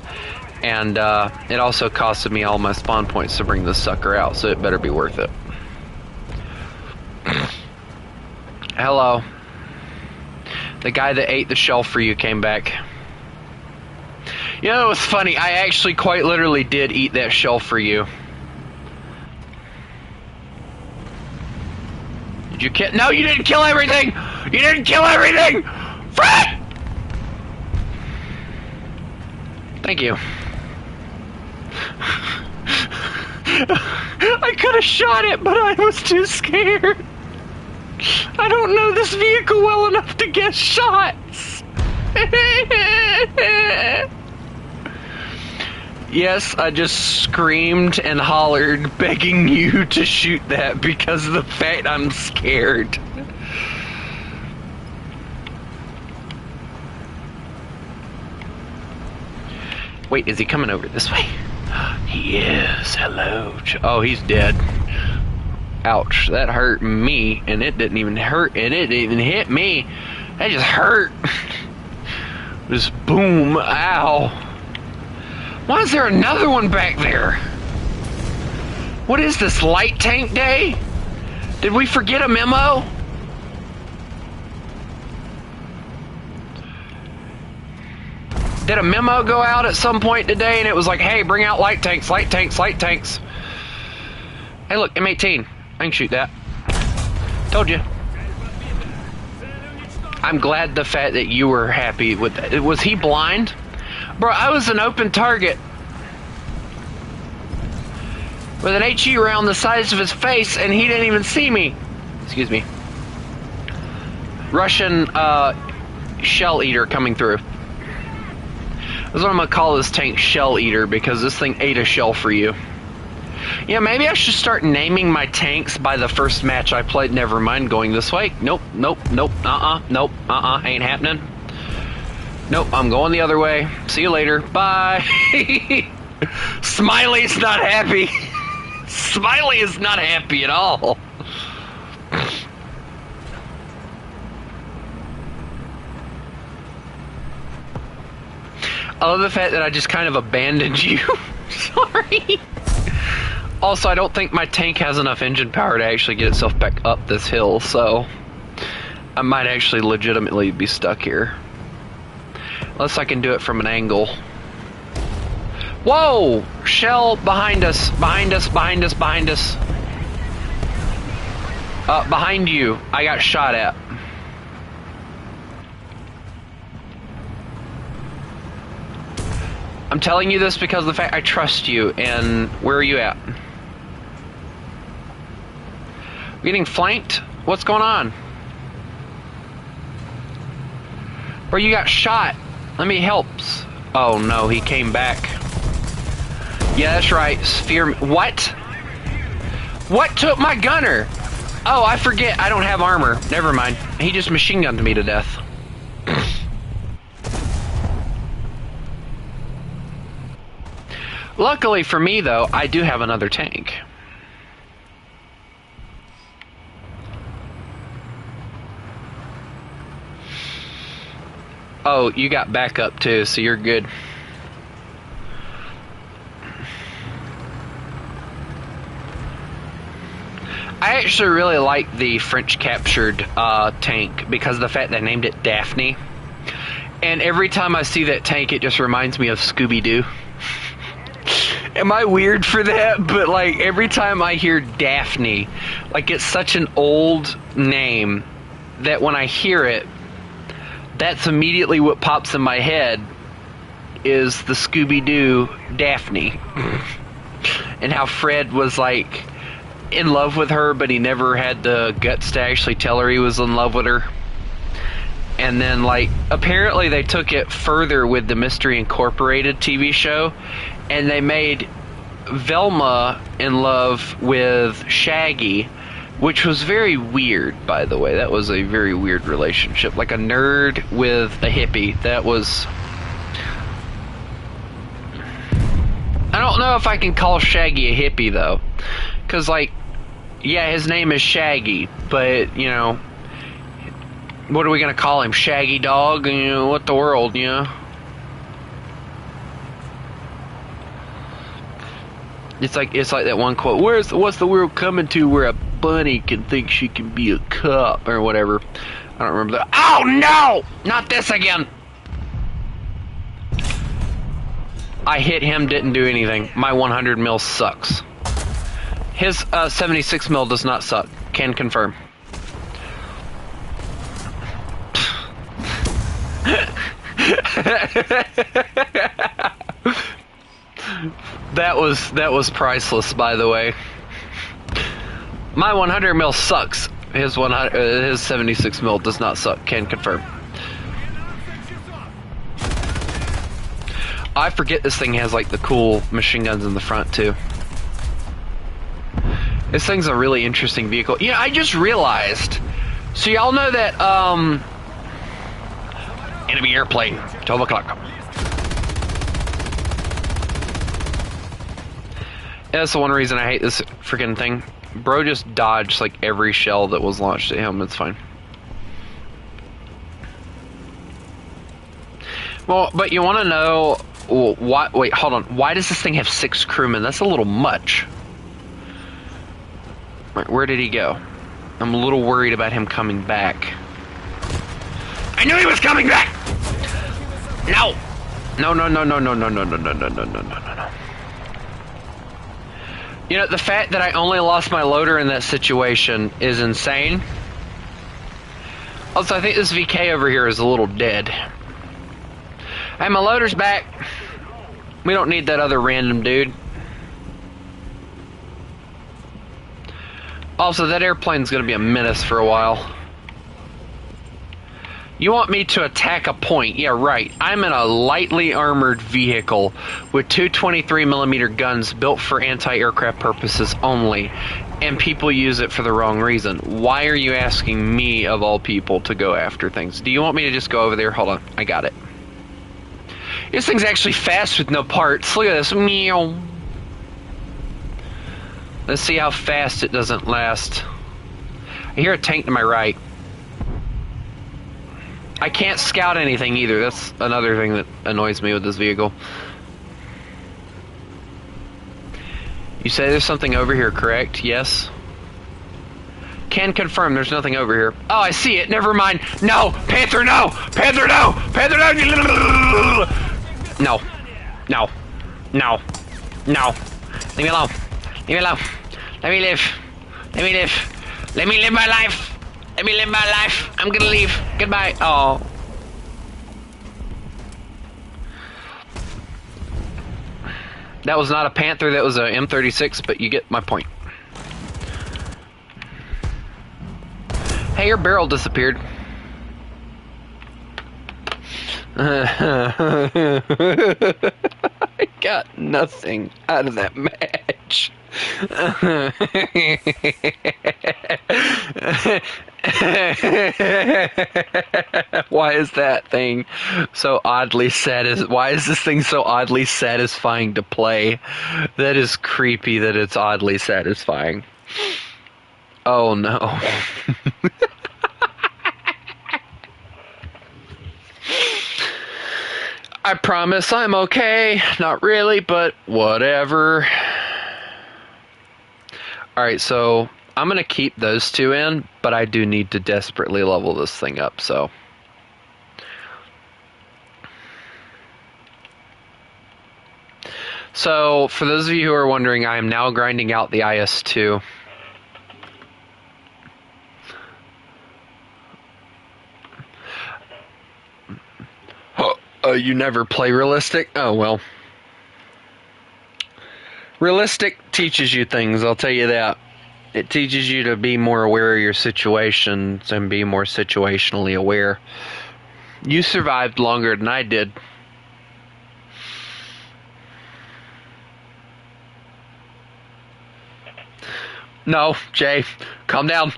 And it also costed me all my spawn points to bring this sucker out, so it better be worth it. Hello. The guy that ate the shell for you came back. You know, it was funny. I actually quite literally did eat that shell for you. Did you kill? No, you didn't kill everything! You didn't kill everything! Frick! Thank you. I could have shot it, but I was too scared. I don't know this vehicle well enough to get shots. Yes, I just screamed and hollered, begging you to shoot that because of the fact I'm scared. Wait, is he coming over this way? He is. Hello. Oh, he's dead. Ouch, that hurt me, and it didn't even hurt, and it didn't even hit me. That just hurt. Just boom, ow. Why is there another one back there? What is this, light tank day? Did we forget a memo? Did a memo go out at some point today and it was like, hey, bring out light tanks, light tanks, light tanks. Hey look, M18. I can shoot that. Told you. I'm glad the fact that you were happy with that. Was he blind? Bro, I was an open target. With an HE round the size of his face and he didn't even see me. Excuse me. Russian shell eater coming through. That's what I'm gonna call this tank, Shell Eater, because this thing ate a shell for you. Yeah, maybe I should start naming my tanks by the first match I played. Never mind going this way. Nope, nope, nope, nope, ain't happening. Nope, I'm going the other way. See you later. Bye. Smiley's not happy. Smiley is not happy at all. I love the fact that I just kind of abandoned you. Sorry. Also, I don't think my tank has enough engine power to actually get itself back up this hill, so I might actually legitimately be stuck here. Unless I can do it from an angle. Whoa! Shell behind us, behind us, behind us, behind us. Behind you. I got shot at. I'm telling you this because of the fact I trust you. And where are you at? Getting flanked? What's going on? Bro, you got shot. Let me help. Oh no, he came back. Yeah, that's right. Sphere. What? What took my gunner? Oh, I forget. I don't have armor. Never mind. He just machine gunned me to death. Luckily for me, though, I do have another tank. Oh, you got backup too, so you're good. I actually really like the French captured tank because of the fact they named it Daphne. And every time I see that tank, it just reminds me of Scooby-Doo. Am I weird for that? But like every time I hear Daphne, like it's such an old name that when I hear it, that's immediately what pops in my head is the Scooby-Doo Daphne. And how Fred was like in love with her, but he never had the guts to actually tell her he was in love with her. And then like apparently they took it further with the Mystery Incorporated TV show, and they made Velma in love with Shaggy, which was very weird, by the way. That was a very weird relationship. Like a nerd with a hippie. That was... I don't know if I can call Shaggy a hippie, though. Because, like, yeah, his name is Shaggy, but, you know, what are we going to call him? Shaggy Dog? You know, what the world, you know? It's like that one quote. What's the world coming to where a bunny can think she can be a cop or whatever? I don't remember that. Oh no! Not this again! I hit him, didn't do anything. My 100 mil sucks. His 76 mil does not suck. Can confirm. That was priceless, by the way. My 100 mil sucks. His 76 mil does not suck. Can confirm. I forget this thing has like the cool machine guns in the front too. This thing's a really interesting vehicle. Yeah, I just realized. So y'all know that enemy airplane, 12 o'clock. That's the one reason I hate this freaking thing. Bro just dodged like every shell that was launched at him. It's fine. Well, but you want to know why? Wait, hold on. Why does this thing have 6 crewmen? That's a little much. Where did he go? I'm a little worried about him coming back. I knew he was coming back! No! No, no, no, no, no, no, no, no, no, no, no, no, no, no. You know, the fact that I only lost my loader in that situation is insane. Also, I think this VK over here is a little dead. Hey, my loader's back. We don't need that other random dude. Also, that airplane's gonna be a menace for a while. You want me to attack a point? Yeah, right. I'm in a lightly armored vehicle with 2 23mm guns built for anti-aircraft purposes only, and people use it for the wrong reason. Why are you asking me, of all people, to go after things? Do you want me to just go over there? Hold on. I got it. This thing's actually fast with no parts. Look at this. Meow. Let's see how fast it doesn't last. I hear a tank to my right. I can't scout anything either. That's another thing that annoys me with this vehicle. You say there's something over here, correct? Yes? Can confirm there's nothing over here. Oh, I see it. Never mind. No! Panther, no! Panther, no! Panther, no! No. No. No. No. Leave me alone. Leave me alone. Let me live. Let me live. Let me live my life. Let me live my life. I'm gonna leave. Goodbye. Oh. That was not a Panther, that was a M36, but you get my point. Hey, your barrel disappeared. I got nothing out of that match. Why is that thing so oddly why is this thing so oddly satisfying to play? That is creepy that it's oddly satisfying. Oh no. I promise I'm okay. Not really, but whatever. Alright, so I'm going to keep those two in, but I do need to desperately level this thing up, so. So, for those of you who are wondering, I am now grinding out the IS-2. You never play realistic? Oh, well. Realistic teaches you things, I'll tell you that. It teaches you to be more aware of your situations and be more situationally aware. You survived longer than I did. No, Jay, calm down.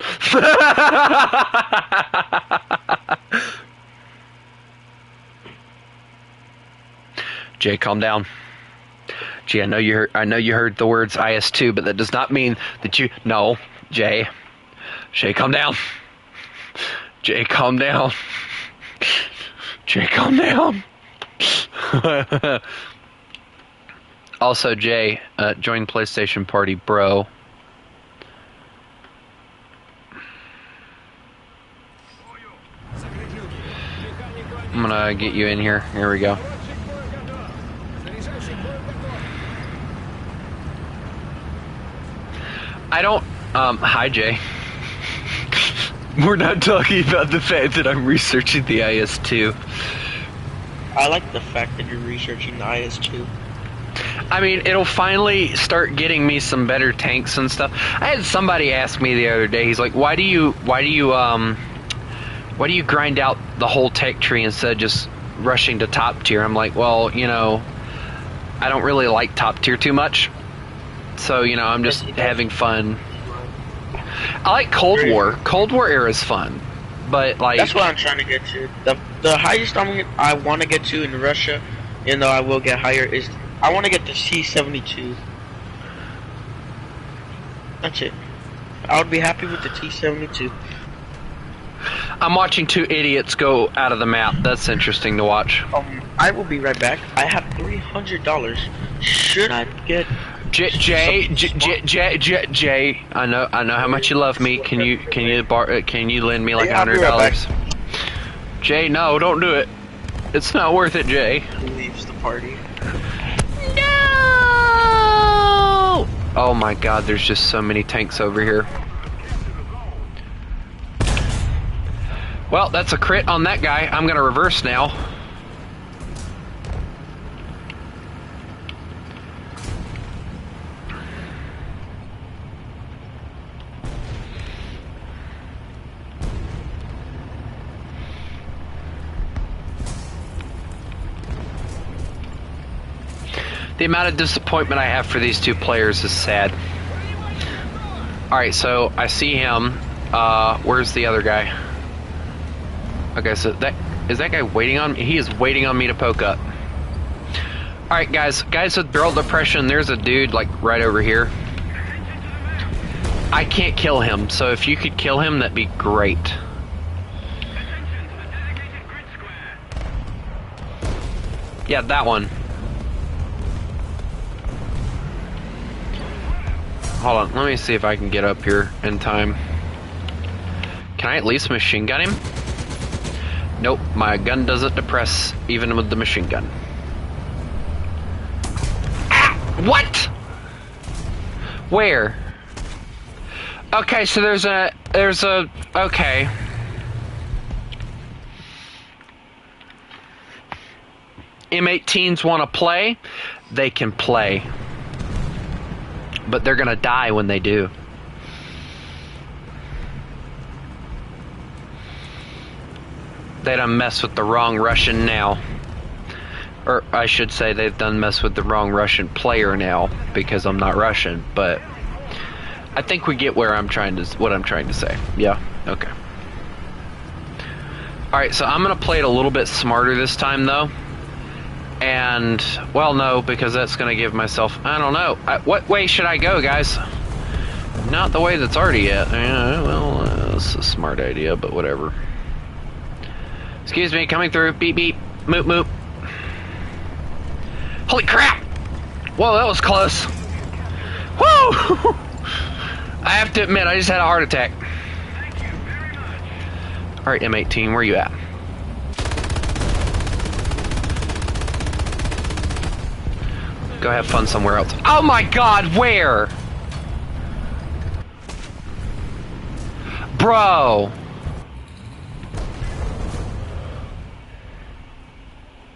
Jay, calm down. Gee, I know you heard the words IS-2, but that does not mean that you. No, Jay. Jay, calm down. Jay, calm down. Jay, calm down. Also, Jay, join PlayStation Party, bro. I'm gonna get you in here. Here we go. I don't, hi Jay. We're not talking about the fact that I'm researching the IS-2. I like the fact that you're researching the IS-2. I mean, it'll finally start getting me some better tanks and stuff. I had somebody ask me the other day, he's like, why do you grind out the whole tech tree instead of just rushing to top tier? I'm like, well, you know, I don't really like top tier too much. So, you know, I'm just having fun. I like Cold War. Cold War era is fun. But, like... That's what I'm trying to get to. The highest I want to get to in Russia, even though I will get higher, is... I want to get the T-72. That's it. I would be happy with the T-72. I'm watching two idiots go out of the map. That's interesting to watch. I will be right back. I have $300. Should I get... Jay, I know how much you love me. Can you lend me like $100? Right, Jay, no, don't do it. It's not worth it, Jay. He leaves the party. No! Oh my God, there's just so many tanks over here. Well, that's a crit on that guy. I'm gonna reverse now. The amount of disappointment I have for these two players is sad. Alright, so I see him. Where's the other guy? Okay, so is that guy waiting on me? He is waiting on me to poke up. Alright, guys with barrel depression, there's a dude like right over here. I can't kill him, so if you could kill him, that'd be great. Yeah, that one. Hold on, let me see if I can get up here in time. Can I at least machine gun him? Nope, my gun doesn't depress even with the machine gun. Ah! What? Where? Okay, so there's a, okay. M18s want to play, they can play. But they're going to die when they do. They done mess with the wrong Russian now. Or I should say they've done mess with the wrong Russian player now, because I'm not Russian, but I think we get what I'm trying to say. Yeah? Okay. Alright, so I'm going to play it a little bit smarter this time, though. And, well, no, because that's going to give myself, I don't know. What way should I go, guys? Not the way that's already yet. Yeah, well, that's a smart idea, but whatever. Excuse me, coming through. Beep, beep. Moop, moop. Holy crap! Whoa, that was close. Woo! I have to admit, I just had a heart attack. Alright, M18, where you at? Go have fun somewhere else. Oh my god, where? Bro!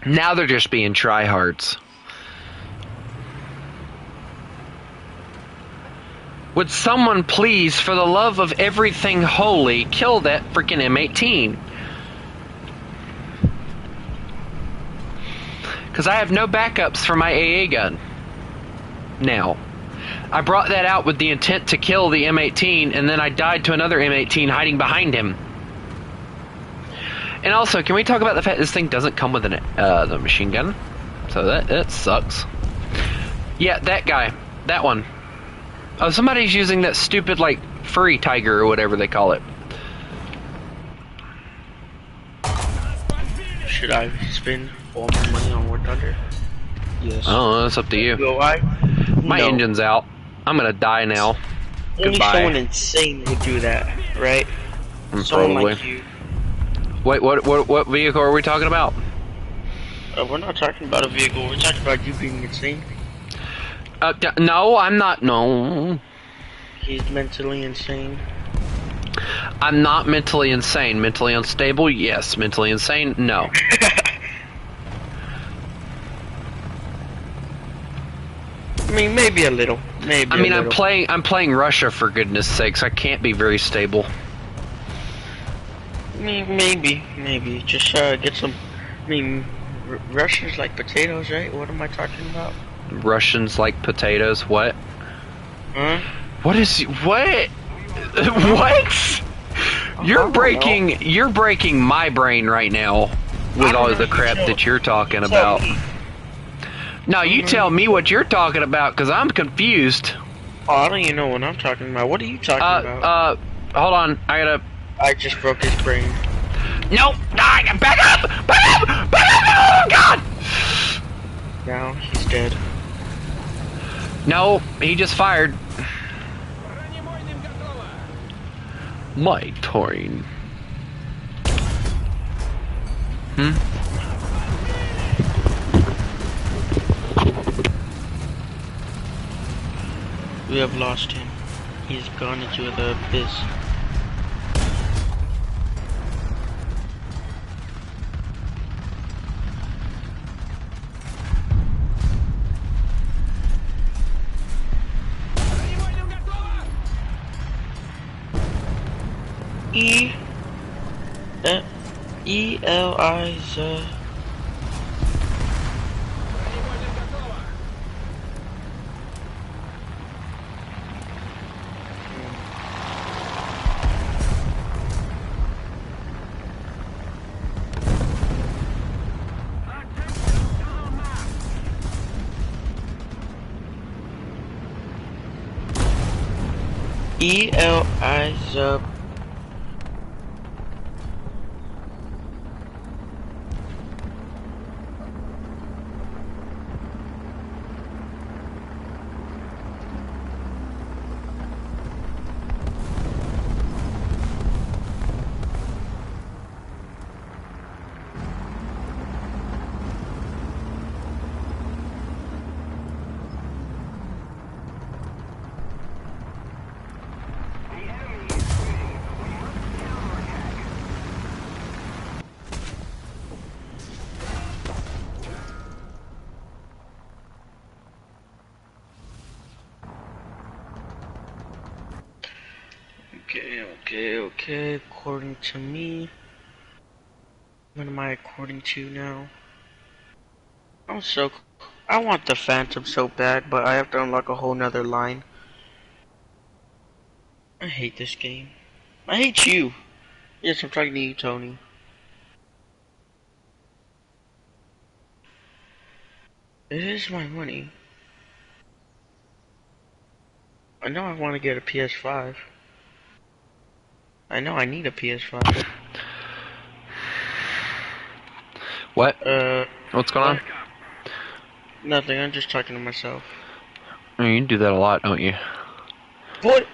Now they're just being tryhards. Would someone please, for the love of everything holy, kill that freaking M18? Because I have no backups for my AA gun. Now. I brought that out with the intent to kill the M18, and then I died to another M18 hiding behind him. And also, can we talk about the fact this thing doesn't come with the machine gun? So that sucks. Yeah, that guy. That one. Oh, somebody's using that stupid, like, furry tiger or whatever they call it. Should I spend all my money on warthunder? Yes. Oh, that's up to you. Will I? My engine's out. I'm gonna die now. Only Goodbye. someone insane would do that, right? Someone like you. Wait, what vehicle are we talking about? We're not talking about a vehicle. We're talking about you being insane. No, I'm not. No. He's mentally insane. I'm not mentally insane. Mentally unstable? Yes. Mentally insane? No. I mean, maybe a little. Maybe. I mean, a little. I'm playing Russia, for goodness sakes. I can't be very stable. I mean, maybe. Just get some. I mean, Russians like potatoes, right? What am I talking about? Russians like potatoes? What? Huh? What is what? What? You're breaking my brain right now with all of the crap that you're talking about. No, you tell me what you're talking about, because I'm confused. Oh, I don't even know what I'm talking about. What are you talking about? Hold on. I just broke his brain. Nope! Back up! Back up! Back up! Oh, God! Now he's dead. No, he just fired. My turn. We have lost him. He's gone into the abyss. E-L-I-Z. E-L-I-Z. Okay, according to me, what am I according to now? I'm so. I want the Phantom so bad, but I have to unlock a whole nother line. I hate this game. I hate you. Yes, I'm talking to you, Tony. It is my money. I know I want to get a PS5. I know I need a PS5. What? What's going What? on? Nothing, I'm just talking to myself. I mean, you do that a lot, don't you? What?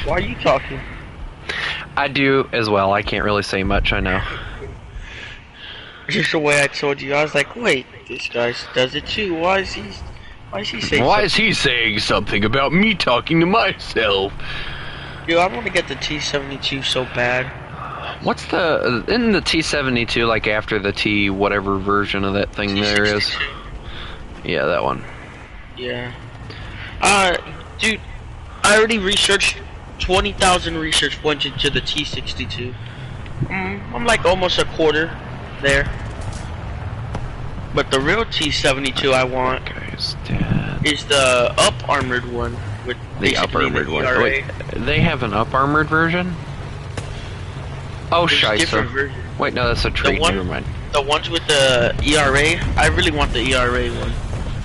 Why are you talking? I do as well. I can't really say much, I know. Just the way I told you, I was like, wait, this guy does it too. Why is he saying Why something? is he saying something about me talking to myself? Yo, I want to get the T-72 so bad. What's isn't the T-72 like after the T whatever version of that thing there is? Yeah, that one. Yeah. Dude, I already researched 20,000 research points into the T-62. I'm like almost a quarter there. But the real T-72 I want is the up armored one with the up armored one. ERA. Wait, they have an up armored version? Oh, There's different scheisse. versions. Wait, no, that's a treat. Never mind. The ones with the ERA, I really want the ERA one.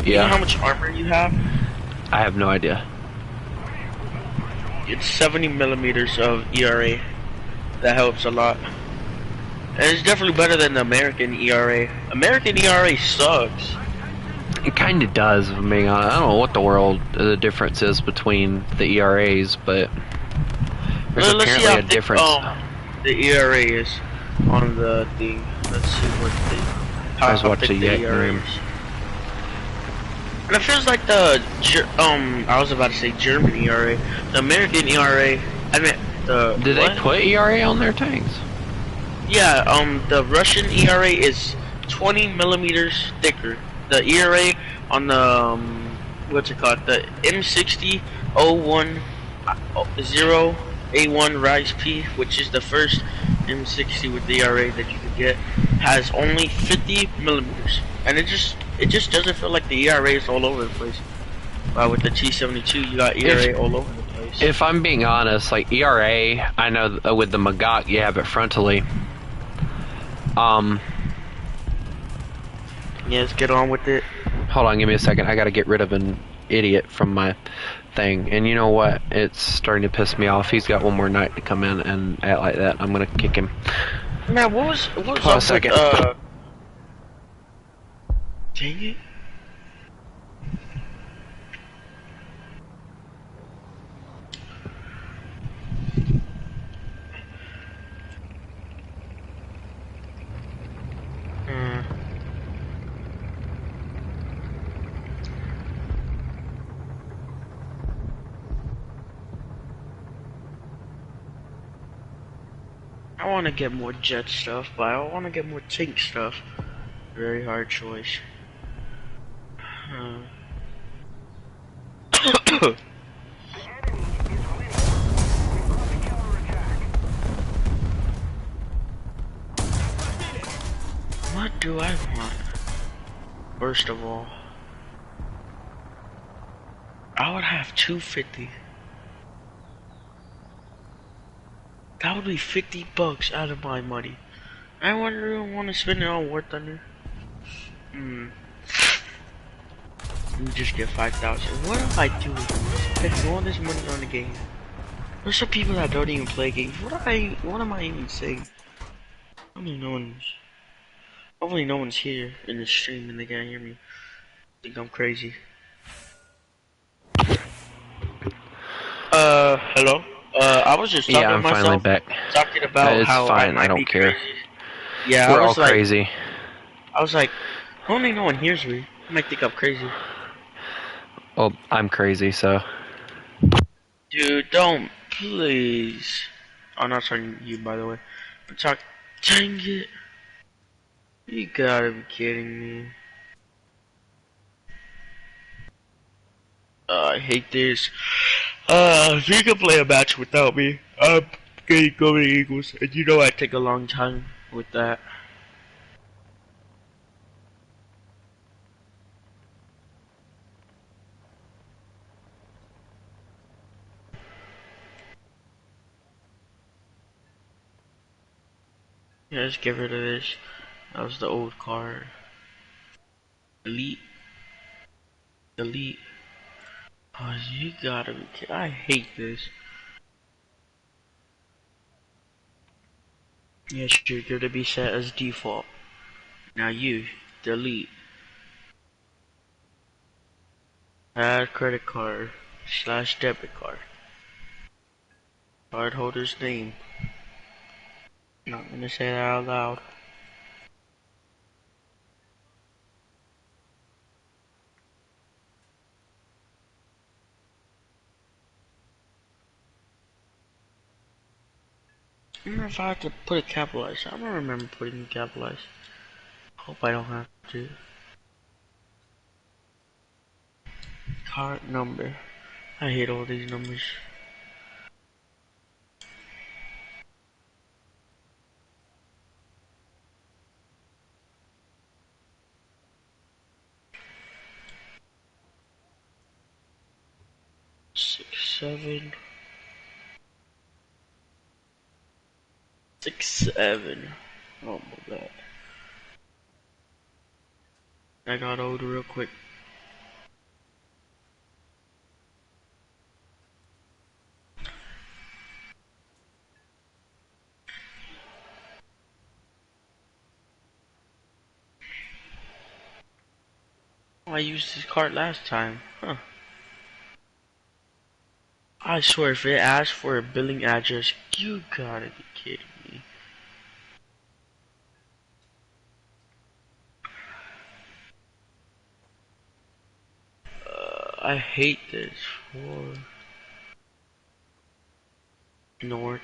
Yeah. You know how much armor you have? I have no idea. It's 70 millimeters of ERA. That helps a lot. And it's definitely better than the American ERA. American ERA sucks. It kind of does, if I'm being honest. I don't know what the difference is between the ERAs, but there's apparently a difference. The ERA is on the thing. Let's see what how thick the ERA is. And it feels like I was about to say German ERA. The American ERA, I mean Did they put ERA on their tanks? Yeah, the Russian ERA is 20 millimeters thicker. The ERA on the what's it called? The M60 010A1 Rise P, which is the first M60 with the ERA that you could get, has only 50 millimeters, and it just doesn't feel like the ERA is all over the place. With the T-72, you got ERA all over the place. If I'm being honest, like ERA, I know with the Magok you have it frontally. Yeah, let's get on with it. Hold on, give me a second. I gotta get rid of an idiot from my thing. And you know what? It's starting to piss me off. He's got one more night to come in and act like that. I'm gonna kick him. Man, what was Hold up on a second. with, dang it. I want to get more jet stuff, but I want to get more tank stuff. Very hard choice. What do I want? First of all, I would have 250. That would be 50 bucks out of my money. I wonder if I want to spend it on War Thunder. Let me just get 5,000. What am I doing? Spending all this money on the game. There's some people that don't even play games. What am I even saying? Hopefully no one's here in the stream and they can't hear me. I think I'm crazy. Hello? I was just talking to myself. I'm finally back. Talking about how fine. I don't care. Crazy. Yeah, we're I was all crazy. I was like, only no one hears me. I might think I'm crazy. Well, I'm crazy, so. Dude, don't, please. I'm not talking to you, by the way. But dang it. You gotta be kidding me. I hate this. you can play a match without me. I'm getting go to the Eagles, and you know I take a long time with that. Yeah, just get rid of this. That was the old card. Delete. Delete. Oh, you gotta be kidding. I hate this. Yes, you're gonna be set as default. Now you, delete. Add credit card slash debit card. Cardholder's name. Not gonna say that out loud. I wonder if I have to put it capitalized. I don't remember putting it capitalized. Hope I don't have to. Card number. I hate all these numbers. Six, 7. Oh my god. I got old real quick. I used this card last time. Huh. I swear, if it asks for a billing address, you gotta be kidding me. I hate this. For North.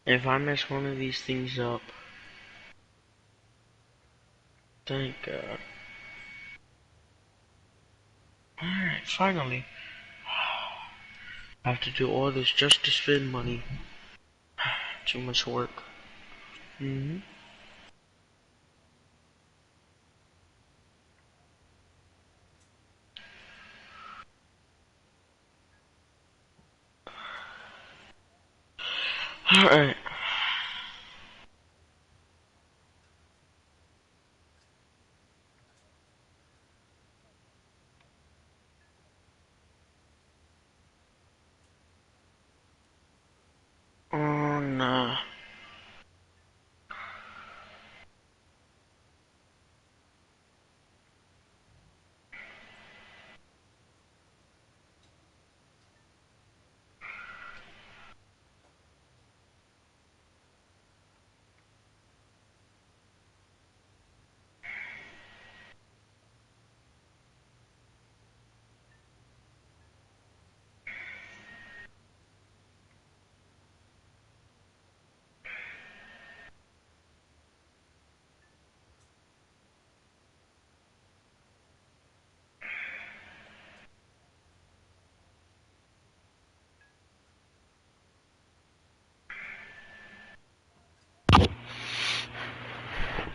If I mess one of these things up, thank God. Alright, finally. I have to do all this just to spend money. Too much work. Alright. Oh no.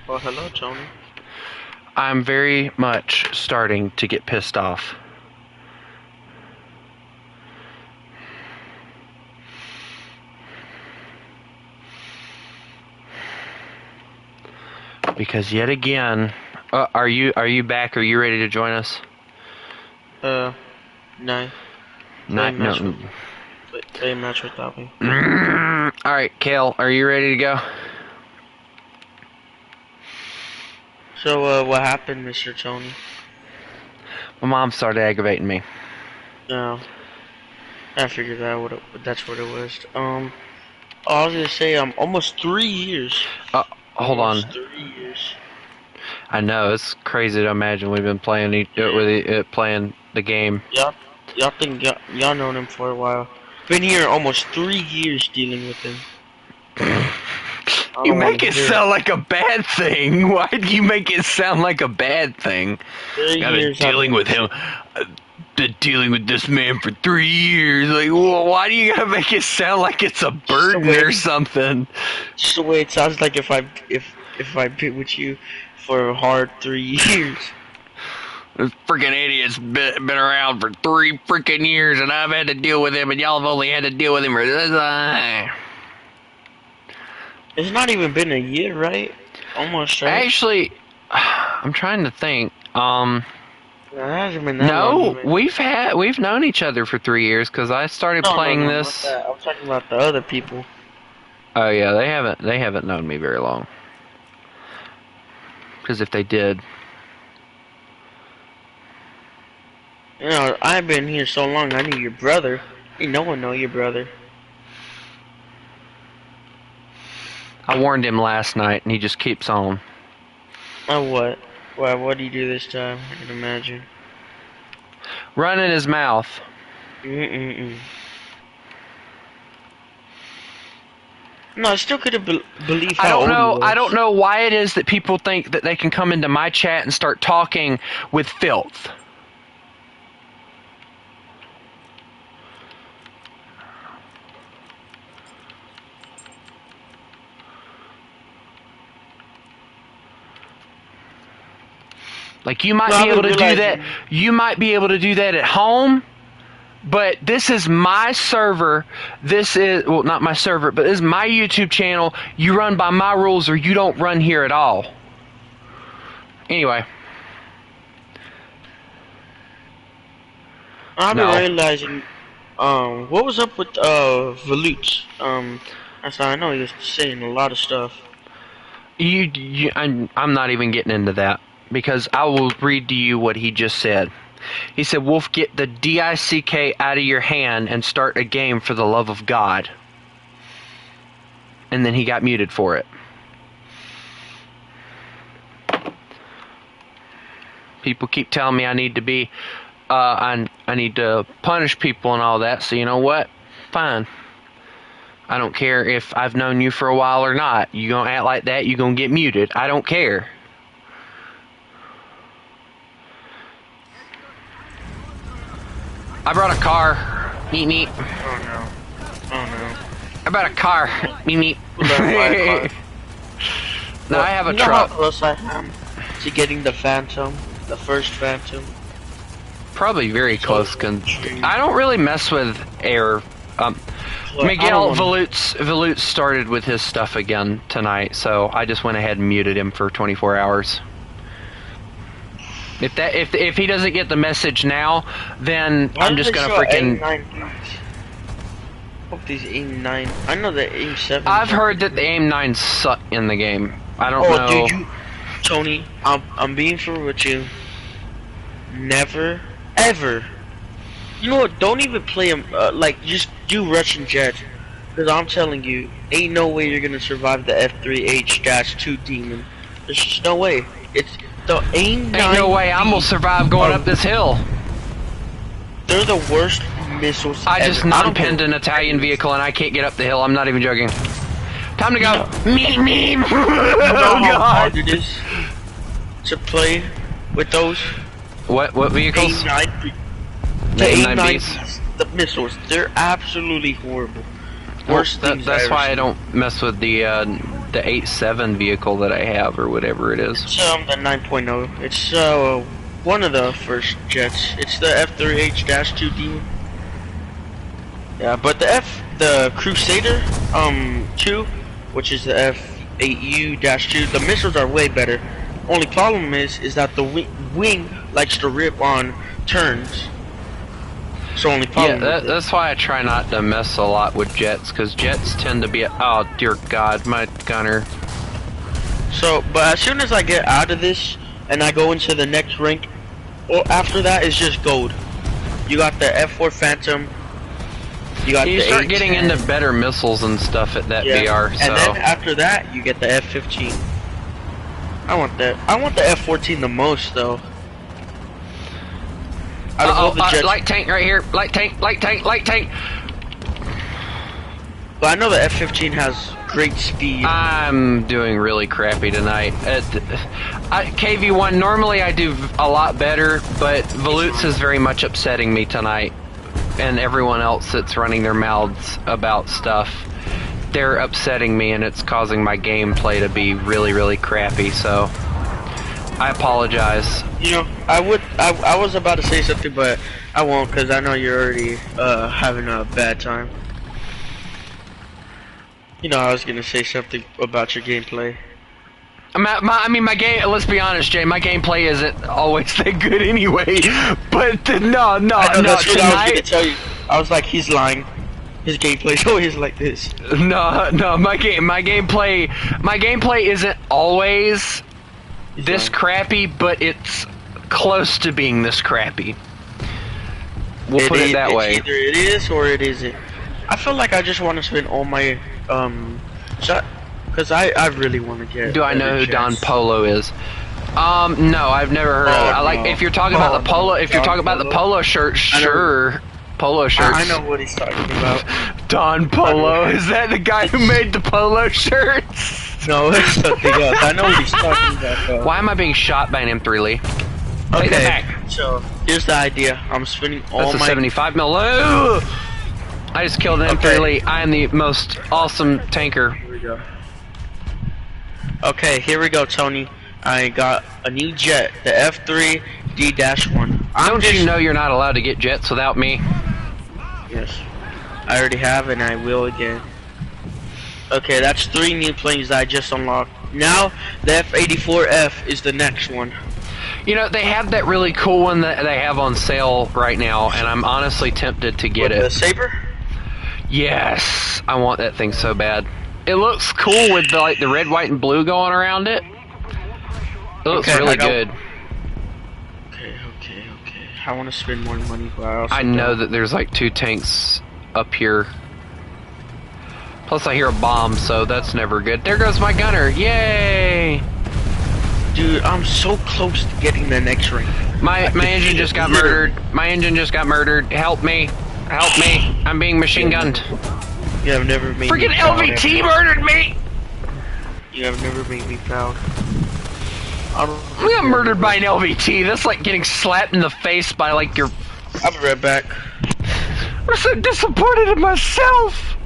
Well, hello, Tony. I'm very much starting to get pissed off. Because yet again, are you back? Are you ready to join us? No. Play Not match no. with, play match without me. All right, Kale, are you ready to go? So, what happened, Mr. Tony? My mom started aggravating me. No, I figured that's what it was. I was gonna say, almost 3 years. Hold on. Almost 3 years. I know it's crazy to imagine we've been playing playing the game. Y'all think y'all known him for a while. Been here almost 3 years dealing with him. I You don't wanna make it hear sound like a bad thing. Why do you make it sound like a bad thing? 3 I've been years dealing with him. Been dealing with this man for 3 years. Like, well, why do you gotta make it sound like it's a burden or something? Just the way it sounds like if I've been with you for a hard 3 years. This freaking idiot's been around for 3 freaking years, and I've had to deal with him, and y'all have only had to deal with him for this. It's not even been a year, right? Almost, right? Actually, I'm trying to think. It hasn't been that long. No, we've known each other for 3 years because I started playing this. Not that. I'm talking about the other people. Oh yeah, they haven't known me very long. Because if they did, You know, I've been here so long. I knew your brother. Ain't no one know your brother. I warned him last night, and he just keeps on. Oh, what? What do you do this time? I can imagine. Running his mouth. No, I still couldn't believe how old he was. I don't know why it is that people think that they can come into my chat and start talking with filth. Like you might be able to do that. You might be able to do that at home, but this is my server. This is, well, not my server, but this is my YouTube channel. You run by my rules or you don't run here at all. Anyway. I've been realizing, what was up with, Volutes? I know he was saying a lot of stuff. I'm not even getting into that because I will read to you what he just said. He said, Wolf, get the DICK out of your hand and start a game for the love of God. And then he got muted for it. People keep telling me I need to be, I need to punish people and all that, so you know what? Fine. I don't care if I've known you for a while or not. You gonna act like that, you gonna get muted. I don't care. I brought a car. Meet me. Oh no. I brought a car. Meet me. No, I have a you know truck. How close I am to getting the Phantom, the first Phantom. Probably very close. I don't really mess with air. Miguel Volutes started with his stuff again tonight, so I just went ahead and muted him for 24 hours. If he doesn't get the message now, then I'm just gonna freaking. Hope these aim 9. I know the aim 7. I've heard that the aim 9 suck in the game. I don't know. Oh, dude, Tony, I'm being for with you. Never, ever. You know what? Don't even play him. Like, just do Russian jets. Because I'm telling you, ain't no way you're gonna survive the F3H-2 demon. There's just no way. It's the aim 9. Ain't no way I'm gonna survive going up this hill. They're the worst missiles I just ever. non-pinned an Italian vehicle and I can't get up the hill. I'm not even joking. Time to go. Meme. Oh how hard it is to play with those. What vehicles? AIM-9. The AIM-9Bs. The missiles. They're absolutely horrible. Worst things that's why I don't mess with the 8.7 vehicle that I have or whatever it is. It's the 9.0. It's one of the first jets. It's the F3H-2 demon. Yeah, but the Crusader 2, which is the F8U-2, the missiles are way better. Only problem is that the wing likes to rip on turns. It's the only Yeah, problem. with it. that's why I try not to mess a lot with jets, because jets tend to be. Oh dear God, my gunner. So, but as soon as I get out of this and I go into the next rank, well, after that it's just gold. You got the F4 Phantom. You got You the start getting A10. into better missiles and stuff at that Yeah. VR. So And then after that, you get the F15. I want that. I want the F14 the most, though. Out of all the jets, light tank right here. Light tank. Light tank. Light tank. but I know the F15 has great speed. I'm doing really crappy tonight. KV1, normally I do a lot better, but Volutes is very much upsetting me tonight. And everyone else that's running their mouths about stuff, they're upsetting me, and it's causing my gameplay to be really, really crappy, so I apologize. You know, I was about to say something, but I won't, because I know you're already having a bad time. You know, I was gonna say something about your gameplay. My game, let's be honest, Jay, my gameplay isn't always that good anyway, but no, That's what I was gonna tonight, tell you. I was like, he's lying. His gameplay's always like this. no, my gameplay isn't always this crappy, but it's close to being this crappy. We'll put it that way. Either it is or it isn't. I feel like I just want to spend all my shot, because I really want to get. Do I know who Don Polo is? No, I've never heard of it. I like, if you're talking about the polo, if you're talking about the polo shirt, sure. Polo shirts. I know what he's talking about. Don Polo, is that the guy who made the polo shirts? No, it's something else. I know what he's talking about, though. Why am I being shot by an M3 Lee? Take that back. So here's the idea. I'm spending all That's a my 75 mil. Ugh! I just killed an Okay. M3 Lee. I am the most awesome tanker. Here we go. Okay, here we go, Tony. I got a new jet, the F3 D-1. Don't you know you're not allowed to get jets without me? Yes. I already have, and I will again. Okay, that's 3 new planes that I just unlocked. Now, the F-84F is the next one. You know, they have that really cool one that they have on sale right now, and I'm honestly tempted to get What, the it. Saber? Yes, I want that thing so bad. It looks cool with the, like the red, white, and blue going around it. It looks Okay, really good. Okay. I want to spend more money, but I also I know don't. that there's like 2 tanks up here. Plus I hear a bomb, so that's never good. There goes my gunner. Yay! Dude, I'm so close to getting the next ring. My engine just got murdered. My engine just got murdered. Help me. Help me. I'm being machine gunned. You have never made Freaking me proud. LVT murdered me! You have never made me proud. I got murdered by an LVT. That's like getting slapped in the face by like your... I'll be right back. I'm so disappointed in myself!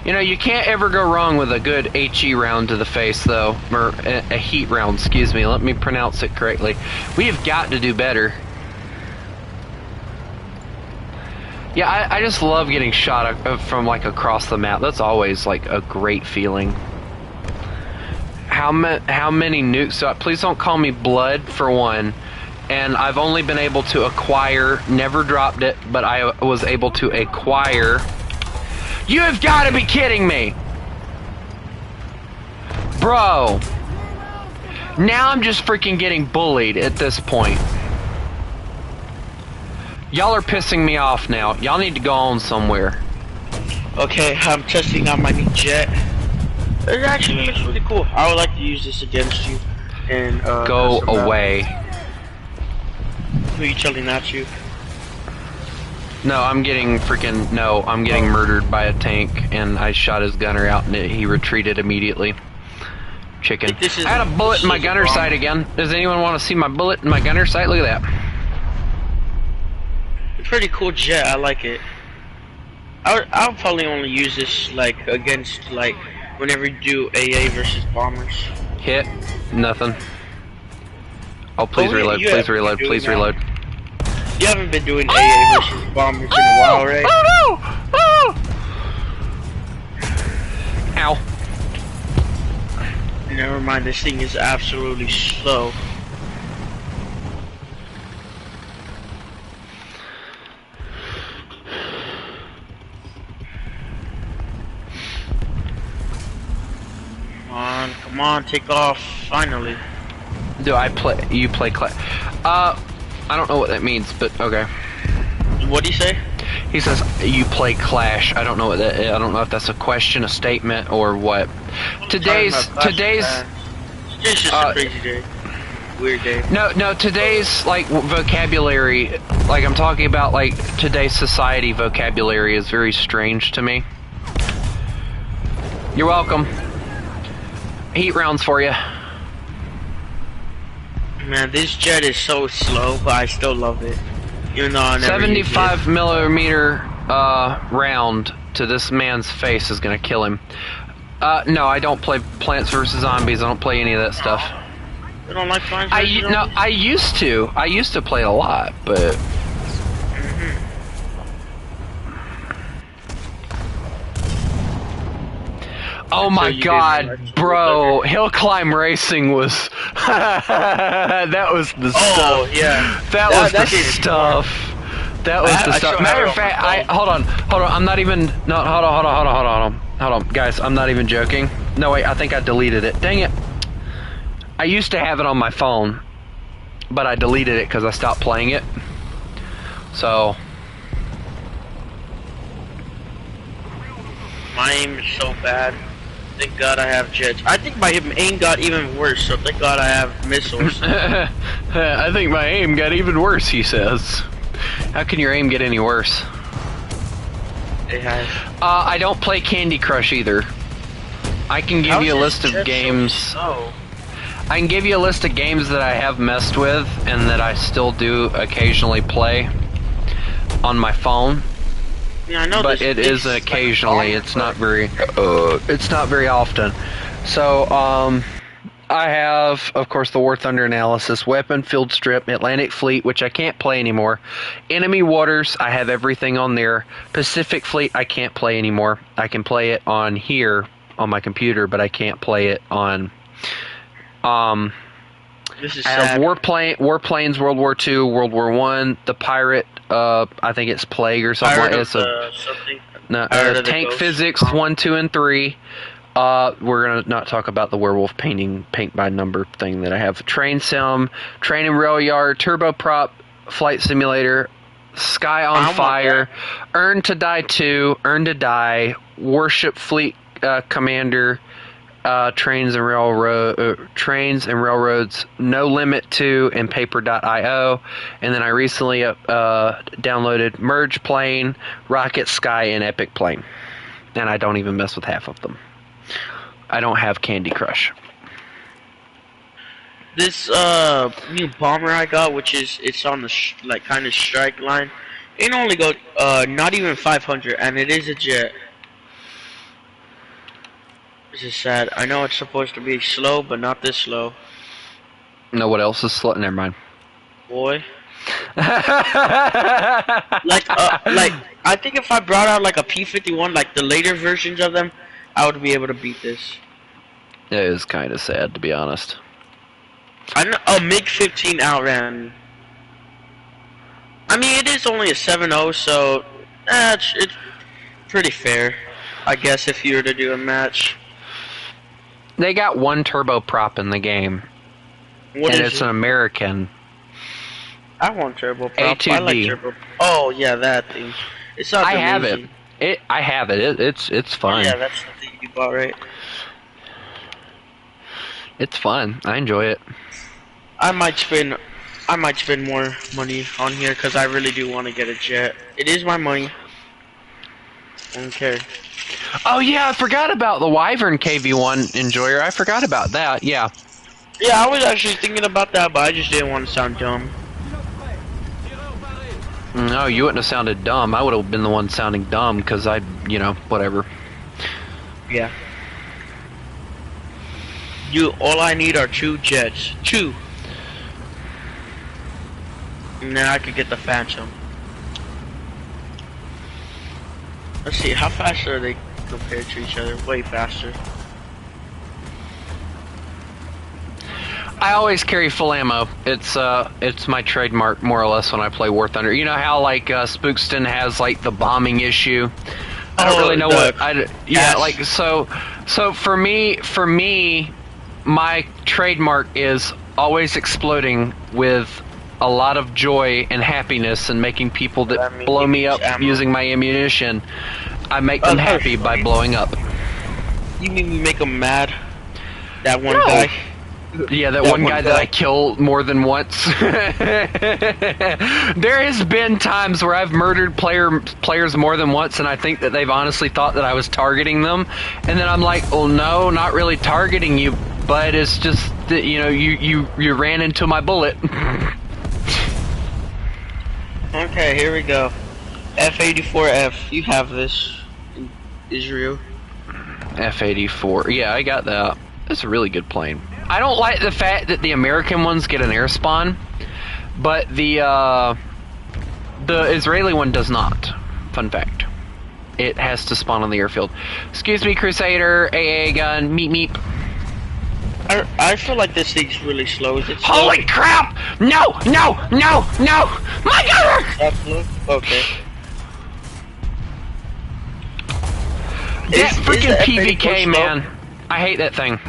You know, you can't ever go wrong with a good HE round to the face, though. Or a heat round, excuse me. Let me pronounce it correctly. We have got to do better. Yeah, I just love getting shot from, like, across the map. That's always, like, a great feeling. How many nukes? Please don't call me Blood, for one. And I've only been able to acquire, never dropped it, but I was able to acquire... You have got to be kidding me! Bro! Now I'm just freaking getting bullied at this point. Y'all are pissing me off now. Y'all need to go on somewhere. Okay, I'm testing out my new jet. It actually looks really cool. I would like to use this against you. And Go away. Who are you telling not to? No, I'm getting murdered by a tank, and I shot his gunner out, and he retreated immediately. Chicken. I had a bullet in my gunner sight again. Does anyone want to see my bullet in my gunner sight? Look at that. Pretty cool jet. I like it. I'll probably only use this like against like whenever you do AA versus bombers. Hit. Nothing. Oh, please reload. Please reload. Please reload. You haven't been doing AA versus bombers in a while, right? Oh no! Oh! Ow. Never mind, this thing is absolutely slow. Come on, take off, finally. Do I play? You play Clash? I don't know what that means, but okay. What do you say? He says you play Clash. I don't know what that. I don't know if that's a question, a statement, or what. Today's It's just a crazy day. Weird day. No, today's like vocabulary, like I'm talking about, like today's society vocabulary is very strange to me. You're welcome. Heat rounds for you. Man, this jet is so slow, but I still love it. Even though I never 75 millimeter round to this man's face is gonna kill him. No, I don't play Plants vs Zombies. I don't play any of that stuff. You don't like Plants vs Zombies? No, I used to. I used to play a lot, but. Oh my god, bro, hill climb racing was that was the stuff. Oh yeah. That was the stuff. That was the stuff. Matter of fact, hold on. I'm not even hold on, guys, I'm not even joking. No wait, I think I deleted it. Dang it. I used to have it on my phone, but I deleted it because I stopped playing it. So my aim is so bad. Thank God I have jets. I think my aim got even worse, so thank God I have missiles. I think my aim got even worse, he says. How can your aim get any worse? It has. I don't play Candy Crush either. I can give you a list of games. So I can give you a list of games that I have messed with and that I still do occasionally play on my phone. Yeah, I know, but it is occasionally. It's not very often. So I have, of course, the War Thunder Analysis, Weapon Field Strip, Atlantic Fleet, which I can't play anymore. Enemy Waters, I have everything on there. Pacific Fleet, I can't play anymore. I can play it on here on my computer, but I can't play it on. This is I have sad. Warplanes, World War II, World War I, the Pirate. I think it's Plague or something. Tank Physics 1, 2, and 3. We're gonna not talk about the werewolf paint by number thing that I have. Train Sim, Train and Rail Yard, Turboprop, Flight Simulator, Sky on Fire, Earn to Die 2, Earn to Die, Warship Fleet Commander, Trains and Railroads, No Limit 2, and Paper.io. And then I recently downloaded Merge Plane, Rocket Sky, and Epic Plane. And I don't even mess with half of them. I don't have Candy Crush. This new bomber I got, which is it's on the like kind of strike line, it only go not even 500, and it is a jet. This is sad. I know it's supposed to be slow, but not this slow. No, what else is slow? Never mind. Boy. like I think if I brought out like a P-51, like the later versions of them, I would be able to beat this. It is kind of sad, to be honest. I know a MiG-15 outran. I mean, it is only a 7-0, so it's pretty fair, I guess, if you were to do a match. They got one turboprop in the game, and it's an American. I want turboprop. A2D. I like turbo. Oh yeah, that thing. It's not. I have it. I have it. It's fun. Yeah, that's the thing you bought, right? It's fun. I enjoy it. I might spend more money on here because I really do want to get a jet. It is my money. Okay. Oh yeah, I forgot about the Wyvern KV-1 Enjoyer. I forgot about that. Yeah. Yeah, I was actually thinking about that, but I just didn't want to sound dumb. No, you wouldn't have sounded dumb. I would have been the one sounding dumb because whatever. Yeah. All I need are 2 jets. 2. And then I could get the Phantom. Let's see, how fast are they compared to each other? Way faster. I always carry full ammo. It's my trademark more or less when I play War Thunder. You know how like Spookston has like the bombing issue. I don't really know what like so for me my trademark is always exploding with a lot of joy and happiness and making people that blow me up using my ammunition. I make them happy by blowing up. You mean you make them mad? That one guy? Yeah, that one guy that I kill more than once. There has been times where I've murdered players more than once, and I think that they've honestly thought that I was targeting them. And then I'm like, well, no, not really targeting you, but it's just that, you know, you ran into my bullet. Okay, here we go. F-84F, you have this in Israel. F-84, yeah, I got that. It's a really good plane. I don't like the fact that the American ones get an air spawn, but the Israeli one does not. Fun fact. It has to spawn on the airfield. Excuse me, Crusader, AA gun, meep meep. I feel like this thing's really slow. Is it slow? Holy crap! No! My gunner! That's slow? Okay. That freaking PVK, man. I hate that thing.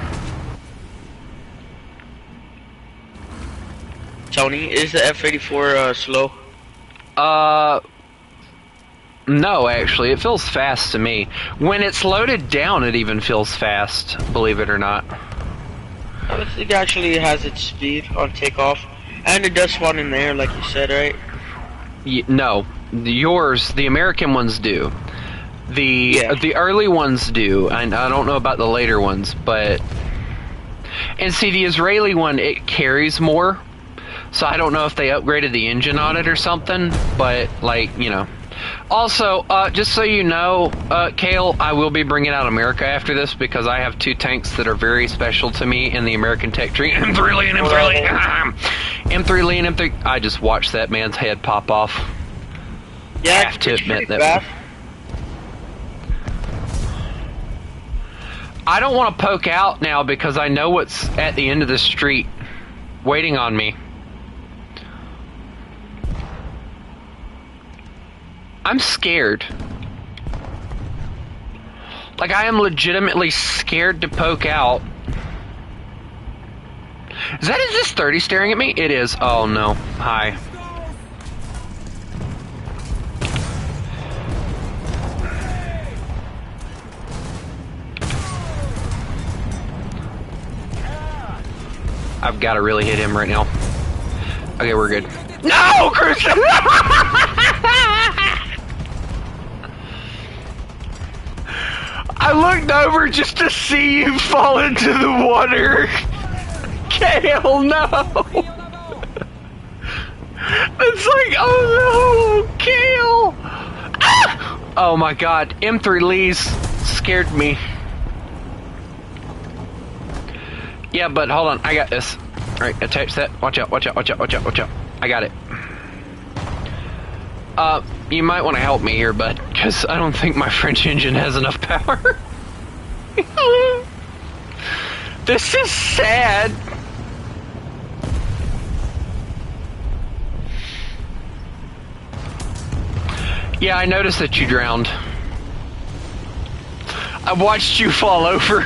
Tony, is the F-84 slow? No, actually. It feels fast to me. When it's loaded down, it even feels fast, believe it or not. It actually has its speed on takeoff. And it does spawn in the air, like you said, right? No. The American ones do. The early ones do, and I don't know about the later ones, but... And see, the Israeli one, it carries more. So I don't know if they upgraded the engine on it or something, but, like, you know. Also, just so you know, Kale, I will be bringing out America after this because I have two tanks that are very special to me in the American tech tree. M3 Lee and M3 Lee. M3 Lee and M3... I just watched that man's head pop off. Yeah, I have to admit that... I don't want to poke out now because I know what's at the end of the street waiting on me. I'm scared. Like, I am legitimately scared to poke out. Is this 30 staring at me? It is. Oh no. Hi. I've got to really hit him right now. Okay, we're good. No, Christian! I looked over just to see you fall into the water. Kale, no! It's like, oh no, Kale! Ah! Oh my god, M3 Lee's scared me. Yeah, but hold on, I got this. Alright, attach that. Watch out, watch out, watch out, watch out, watch out. I got it. You might want to help me here, bud, because I don't think my French engine has enough power. This is sad. Yeah, I noticed that you drowned. I watched you fall over.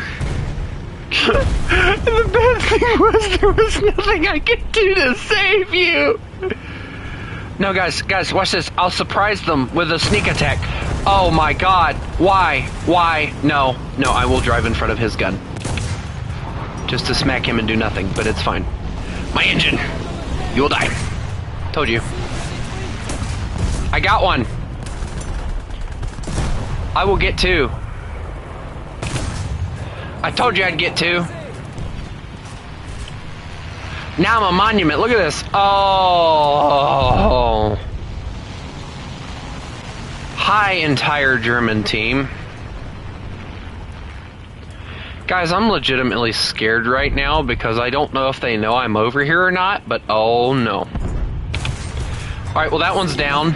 And the bad thing was there was nothing I could do to save you. No, guys, watch this. I'll surprise them with a sneak attack. Oh my god. Why? No, I will drive in front of his gun. Just to smack him and do nothing, but it's fine. My engine. You will die. Told you. I got one. I will get two. I told you I'd get two. Now I'm a monument. Look at this. Oh. Hi, entire German team. Guys, I'm legitimately scared right now because I don't know if they know I'm over here or not, but oh no. Alright, well that one's down.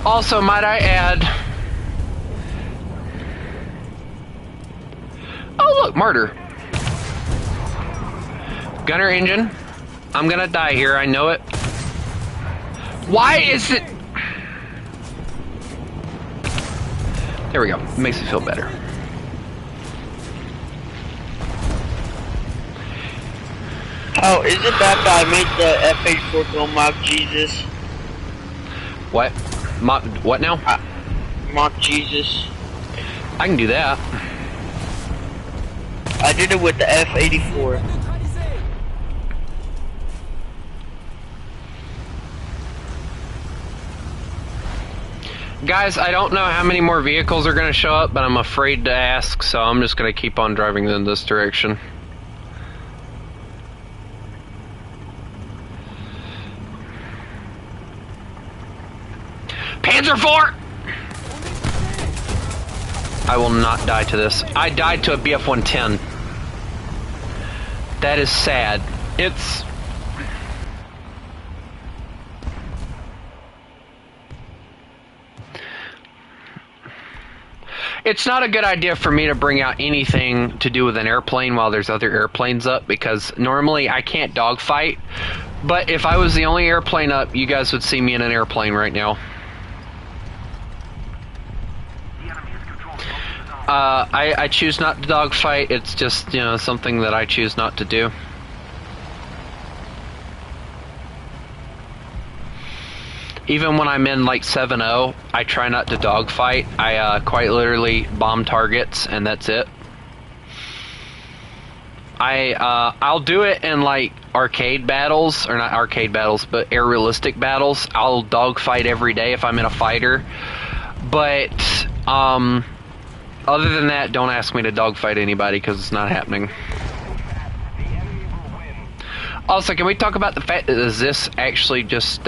Also, might I add, Oh, look, murder. Gunner engine. I'm gonna die here, I know it. Why is it... There we go. Makes me feel better. Oh, is it bad that I made the F-84 go mock Jesus? What? What now? Mock Jesus. I can do that. I did it with the F-84. Guys, I don't know how many more vehicles are going to show up, but I'm afraid to ask, so I'm just going to keep on driving in this direction. Panzer IV! I will not die to this. I died to a BF-110. That is sad. It's not a good idea for me to bring out anything to do with an airplane while there's other airplanes up, because normally I can't dogfight, but if I was the only airplane up, you guys would see me in an airplane right now. I choose not to dogfight. It's just, you know, something that I choose not to do. Even when I'm in like 7-0, I try not to dogfight. I quite literally bomb targets, and that's it. I'll do it in like arcade battles, or not arcade battles, but air realistic battles. I'll dogfight every day if I'm in a fighter. But other than that, don't ask me to dogfight anybody, because it's not happening. Also, can we talk about the fact that this actually just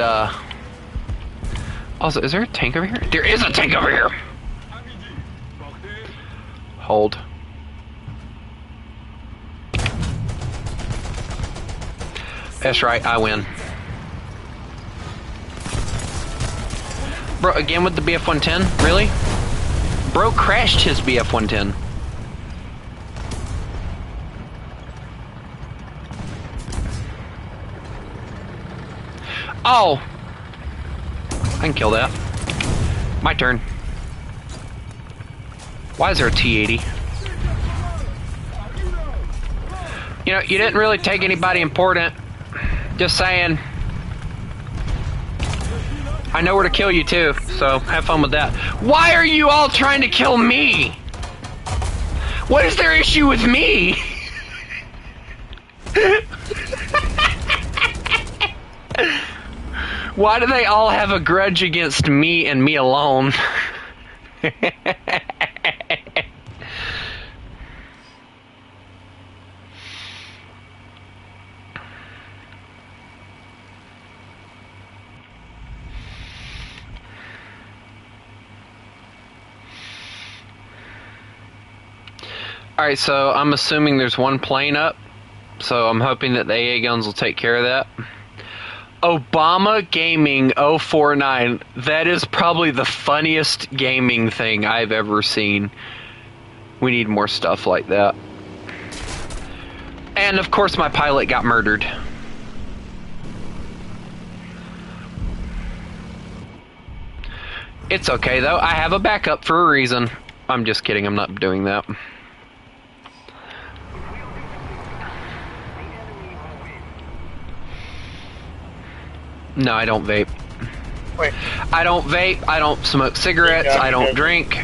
Also, is there a tank over here? There is a tank over here! Hold. That's right, I win. Bro, again with the BF-110? Really? Bro crashed his BF-110. Oh! I can kill that. My turn. Why is there a T-80? You know, you didn't really take anybody important. Just saying. I know where to kill you too, so have fun with that. Why are you all trying to kill me? What is their issue with me? Why do they all have a grudge against me and me alone? Alright, so I'm assuming there's one plane up, so I'm hoping that the AA guns will take care of that. Obama Gaming 049. That is probably the funniest gaming thing I've ever seen. We need more stuff like that. And of course my pilot got murdered. It's okay though, I have a backup for a reason. I'm just kidding, I'm not doing that. No, I don't vape. Wait. I don't vape, I don't smoke cigarettes, I don't drink.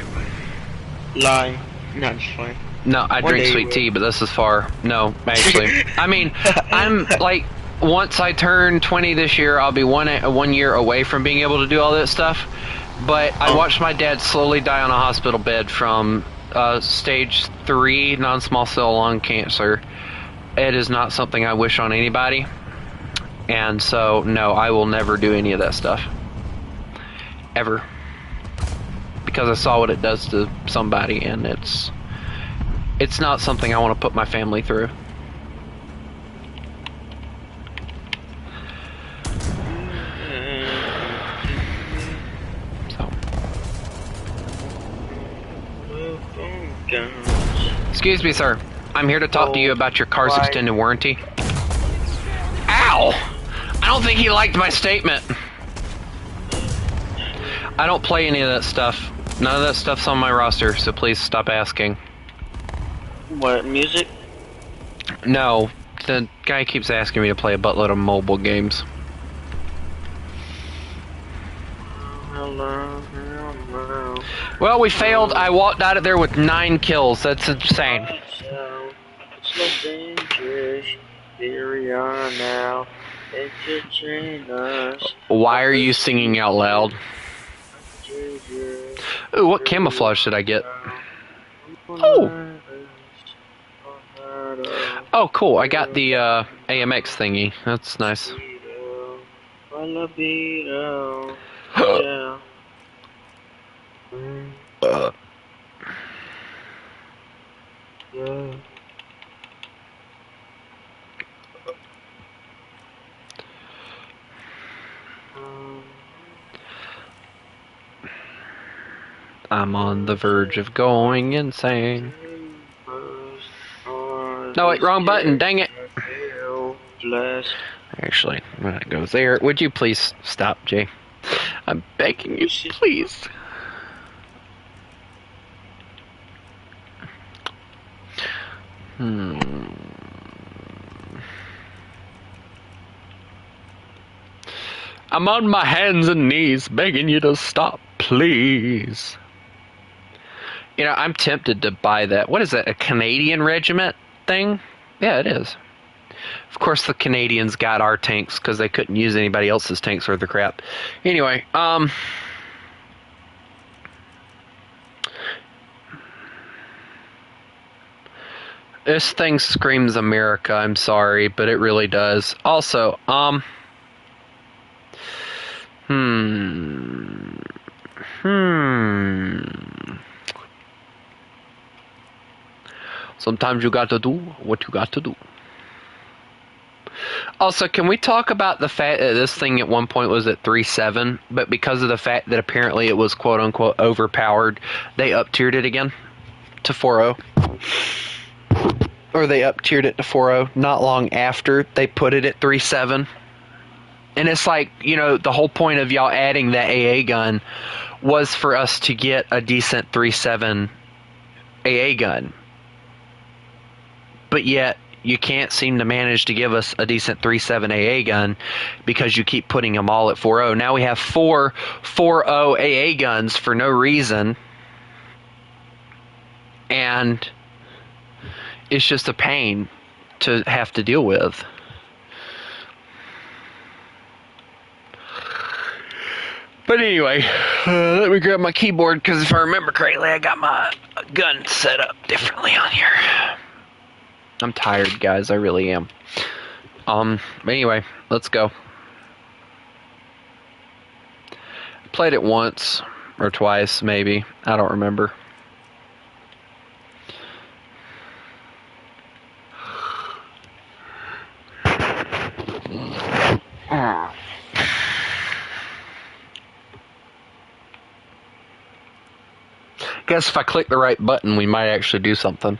Lie. No, it's fine. No, I drink sweet tea, but this is far. No, actually. I mean, I'm like, once I turn 20 this year, I'll be one year away from being able to do all that stuff. But I watched my dad slowly die on a hospital bed from stage 3 non-small cell lung cancer. It is not something I wish on anybody. And so, no, I will never do any of that stuff. Ever. Because I saw what it does to somebody, and it's not something I want to put my family through. So. Excuse me, sir. I'm here to talk to you about your car's Why? extended warranty. Ow! I don't think he liked my statement. I don't play any of that stuff. None of that stuff's on my roster, so please stop asking. What, music? No, the guy keeps asking me to play a buttload of mobile games. Well, we failed. I walked out of there with 9 kills. That's insane. It's no dangerous. Here we are now. Entertain us. Why are you singing out loud? Ooh, what camouflage did I get? Oh! Oh, cool. I got the AMX thingy. That's nice. I'm on the verge of going insane. No, wait, wrong button, dang it. Actually, I'm gonna go there. Would you please stop, Jay? I'm begging you, please. I'm on my hands and knees begging you to stop, please. You know, I'm tempted to buy that. What is that, a Canadian regiment thing? Yeah, it is. Of course, the Canadians got our tanks because they couldn't use anybody else's tanks worth of crap. Anyway, this thing screams America. I'm sorry, but it really does. Also, sometimes you got to do what you got to do. Also, can we talk about the fact that this thing at one point was at 3.7, but because of the fact that apparently it was quote-unquote overpowered, they up-tiered it again to 4.0? Or they up-tiered it to 4.0 not long after they put it at 3.7. And it's like, you know, the whole point of y'all adding that AA gun was for us to get a decent 3.7 AA gun. But yet, you can't seem to manage to give us a decent 3.7 AA gun because you keep putting them all at 4.0. Now we have 4 4.0 AA guns for no reason. And it's just a pain to have to deal with. But anyway, let me grab my keyboard because if I remember correctly, I got my gun set up differently on here. I'm tired, guys. I really am. But anyway, let's go. I played it once or twice, maybe. I don't remember. Guess if I click the right button, we might actually do something.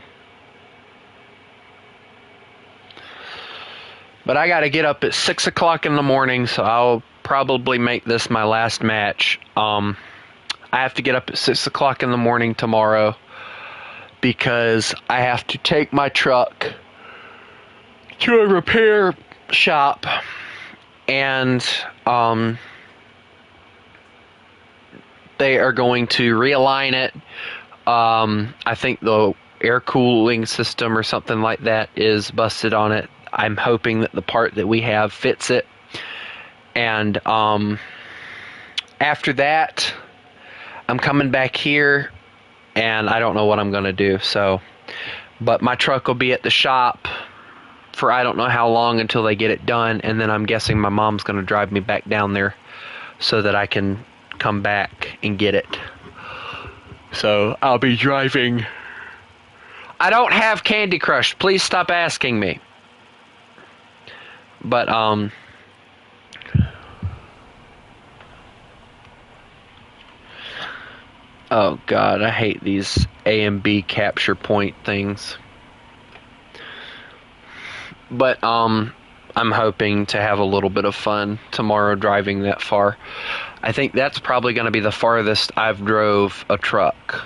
But I gotta get up at 6 o'clock in the morning, so I'll probably make this my last match. I have to get up at 6 o'clock in the morning tomorrow because I have to take my truck to a repair shop and they are going to realign it. I think the air cooling system or something like that is busted on it. I'm hoping that the part that we have fits it. And after that, I'm coming back here, and I don't know what I'm going to do. So, but my truck will be at the shop for I don't know how long until they get it done, and then I'm guessing my mom's going to drive me back down there so that I can come back and get it. So I'll be driving. I don't have Candy Crush. Please stop asking me. But Oh god, I hate these A and B capture point things. But I'm hoping to have a little bit of fun tomorrow driving that far. I think that's probably going to be the farthest I've drove a truck.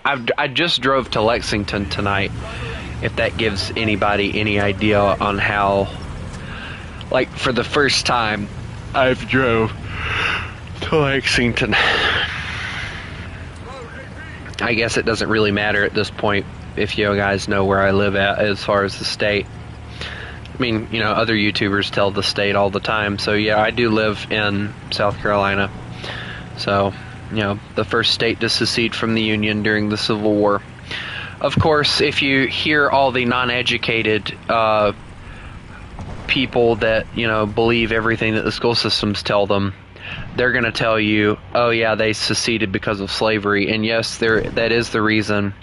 I just drove to Lexington tonight, if that gives anybody any idea on how, like, for the first time I've drove to Lexington. I guess it doesn't really matter at this point if you guys know where I live at as far as the state. I mean, you know, other YouTubers tell the state all the time. So yeah, I do live in South Carolina. So, you know, the first state to secede from the Union during the Civil War. Of course, if you hear all the non-educated people that, you know, believe everything that the school systems tell them, they're going to tell you, oh yeah, they seceded because of slavery. And yes, that is the reason.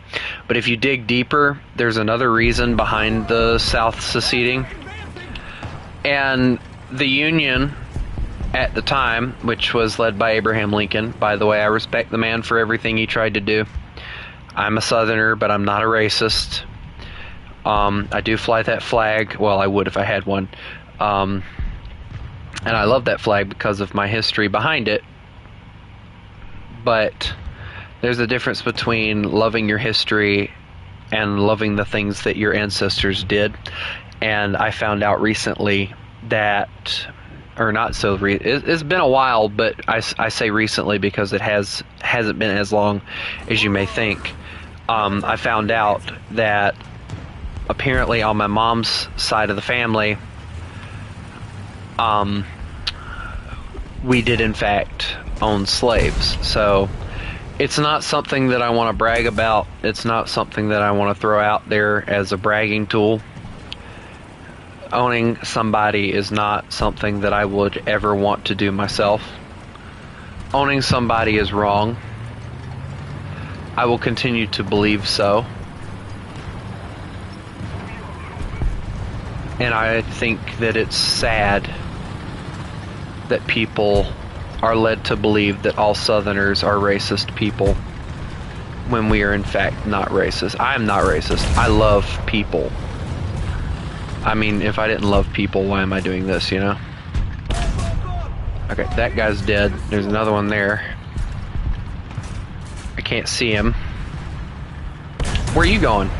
But if you dig deeper, there's another reason behind the South seceding. And the Union at the time, which was led by Abraham Lincoln, by the way, I respect the man for everything he tried to do. I'm a Southerner, but I'm not a racist. I do fly that flag. Well, I would if I had one. And I love that flag because of my history behind it. But there's a difference between loving your history and loving the things that your ancestors did. And I found out recently that, or not so, it's been a while, but I say recently because it hasn't been as long as you may think. I found out that apparently on my mom's side of the family, we did in fact own slaves. So it's not something that I want to brag about. It's not something that I want to throw out there as a bragging tool. Owning somebody is not something that I would ever want to do myself. Owning somebody is wrong. I will continue to believe so. And I think that it's sad that people are led to believe that all Southerners are racist people when we are in fact not racist. I am not racist. I love people. I mean, if I didn't love people, why am I doing this, you know? Okay, that guy's dead. There's another one there. I can't see him. Where are you going?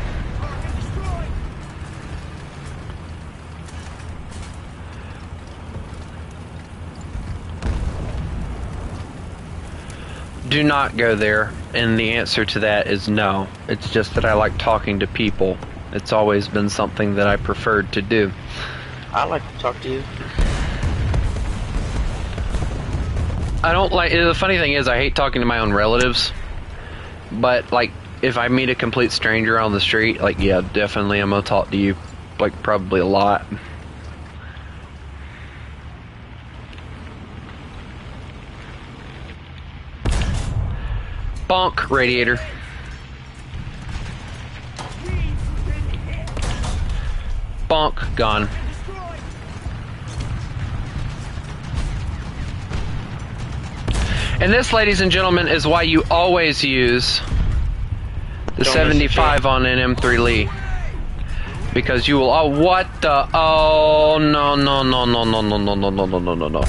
Do not go there, and the answer to that is no. It's just that I like talking to people. It's always been something that I preferred to do. I like to talk to you. I don't like, the funny thing is I hate talking to my own relatives, but like if I meet a complete stranger on the street, like yeah, definitely I'm gonna talk to you, like probably a lot. Bonk, radiator. Bonk, gone. And this, ladies and gentlemen, is why you always use the 75 on an M3 Lee. Because you will, oh, what the, oh, no, no, no, no, no, no, no, no, no, no, no, no, no.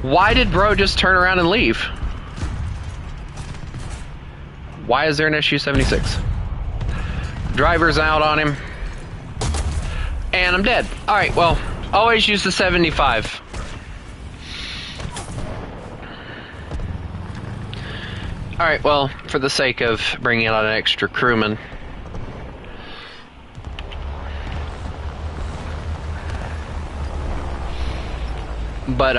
Why did bro just turn around and leave? Why is there an SU-76? Driver's out on him. And I'm dead. Alright, well, always use the 75. Alright, well, for the sake of bringing out an extra crewman. But,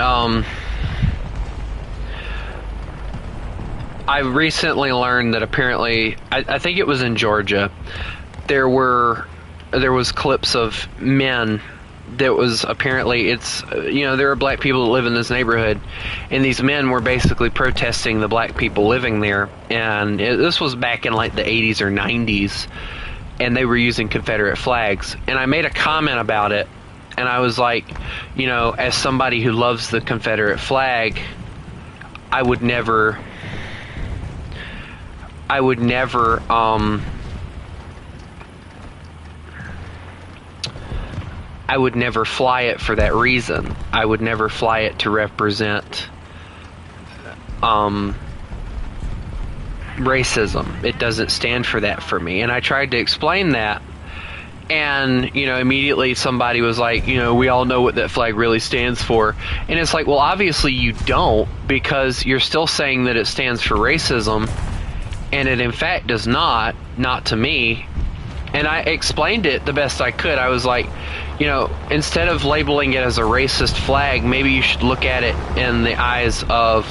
I recently learned that apparently, I think it was in Georgia, there was clips of men that was apparently, it's, you know, there are black people that live in this neighborhood, and these men were basically protesting the black people living there, and this was back in like the 80s or 90s, and they were using Confederate flags, and I made a comment about it, and I was like, you know, as somebody who loves the Confederate flag, I would never I would never fly it for that reason. I would never fly it to represent racism. It doesn't stand for that for me. And I tried to explain that, and immediately somebody was like, we all know what that flag really stands for. And it's like, well, obviously you don't, because you're still saying that it stands for racism, and it in fact does not to me. And I explained it the best I could. I was like, instead of labeling it as a racist flag, maybe you should look at it in the eyes of,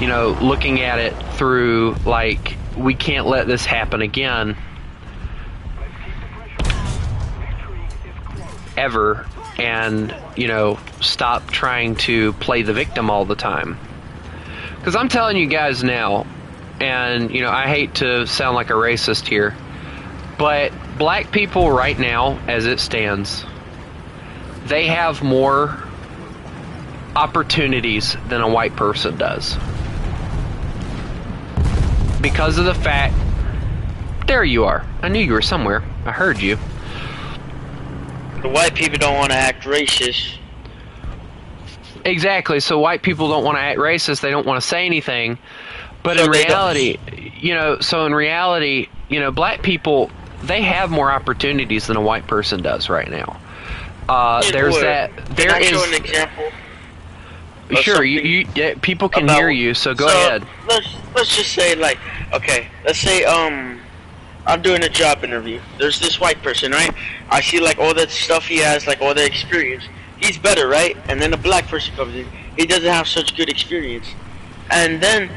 looking at it through, like, we can't let this happen again. Ever. And, stop trying to play the victim all the time. Because I'm telling you guys now, and, I hate to sound like a racist here, but black people right now, as it stands, they have more opportunities than a white person does. Because of the fact... There you are. I knew you were somewhere. I heard you. The white people don't want to act racist. Exactly. So white people don't want to act racist. They don't want to say anything. But in reality, black people, they have more opportunities than a white person does right now. There's that. There Can I is. show an example? Sure, people can hear you, so go ahead. Let's just say, like, okay, let's say I'm doing a job interview. There's this white person, right? I see like all that stuff he has, like all the experience. He's better, right? And then a black person comes in. He doesn't have such good experience. And then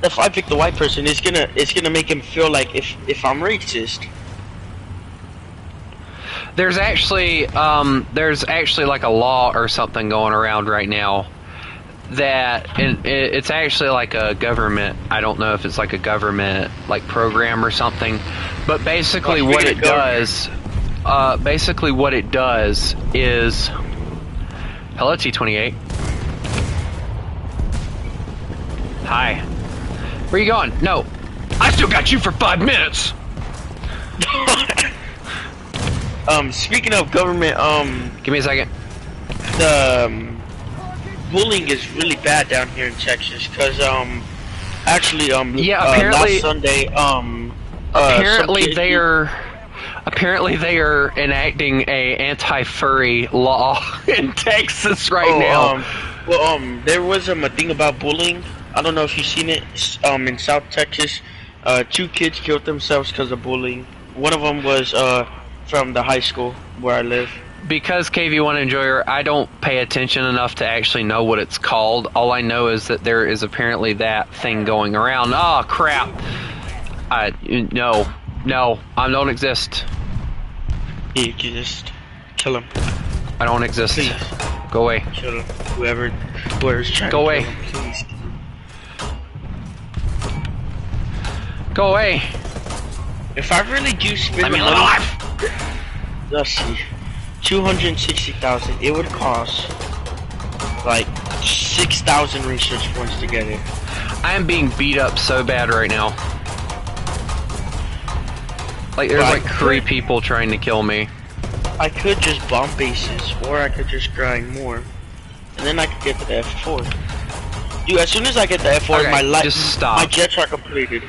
if I pick the white person, it's gonna make him feel like if I'm racist. There's actually like a law or something going around right now that, and it's actually like a government, I don't know if it's like a government like program or something, but basically what it does is, hello T28. Hi. Where you going? No. I still got you for 5 minutes. Speaking of government, give me a second. The bullying is really bad down here in Texas, cause actually apparently last Sunday apparently they are enacting a anti-furry law in Texas right now. There was a thing about bullying. I don't know if you've seen it. In South Texas, 2 kids killed themselves because of bullying. One of them was from the high school where I live. Because KV1 Enjoyer, I don't pay attention enough to actually know what it's called. All I know is that there is apparently that thing going around. Oh, crap. No, I don't exist. You just kill him. I don't exist. Please. Go away. Kill him. Whoever's trying Go to away. kill him, please. Go away. If I really do spend Let me the live money, life. let's see, 260,000. It would cost like 6,000 research points to get it. I am being beat up so bad right now. Like there's like 3 people trying to kill me. I could just bomb bases, or I could just grind more, and then I could get to the F4. Dude, as soon as I get the F4, Okay, just stop. my jets are completed.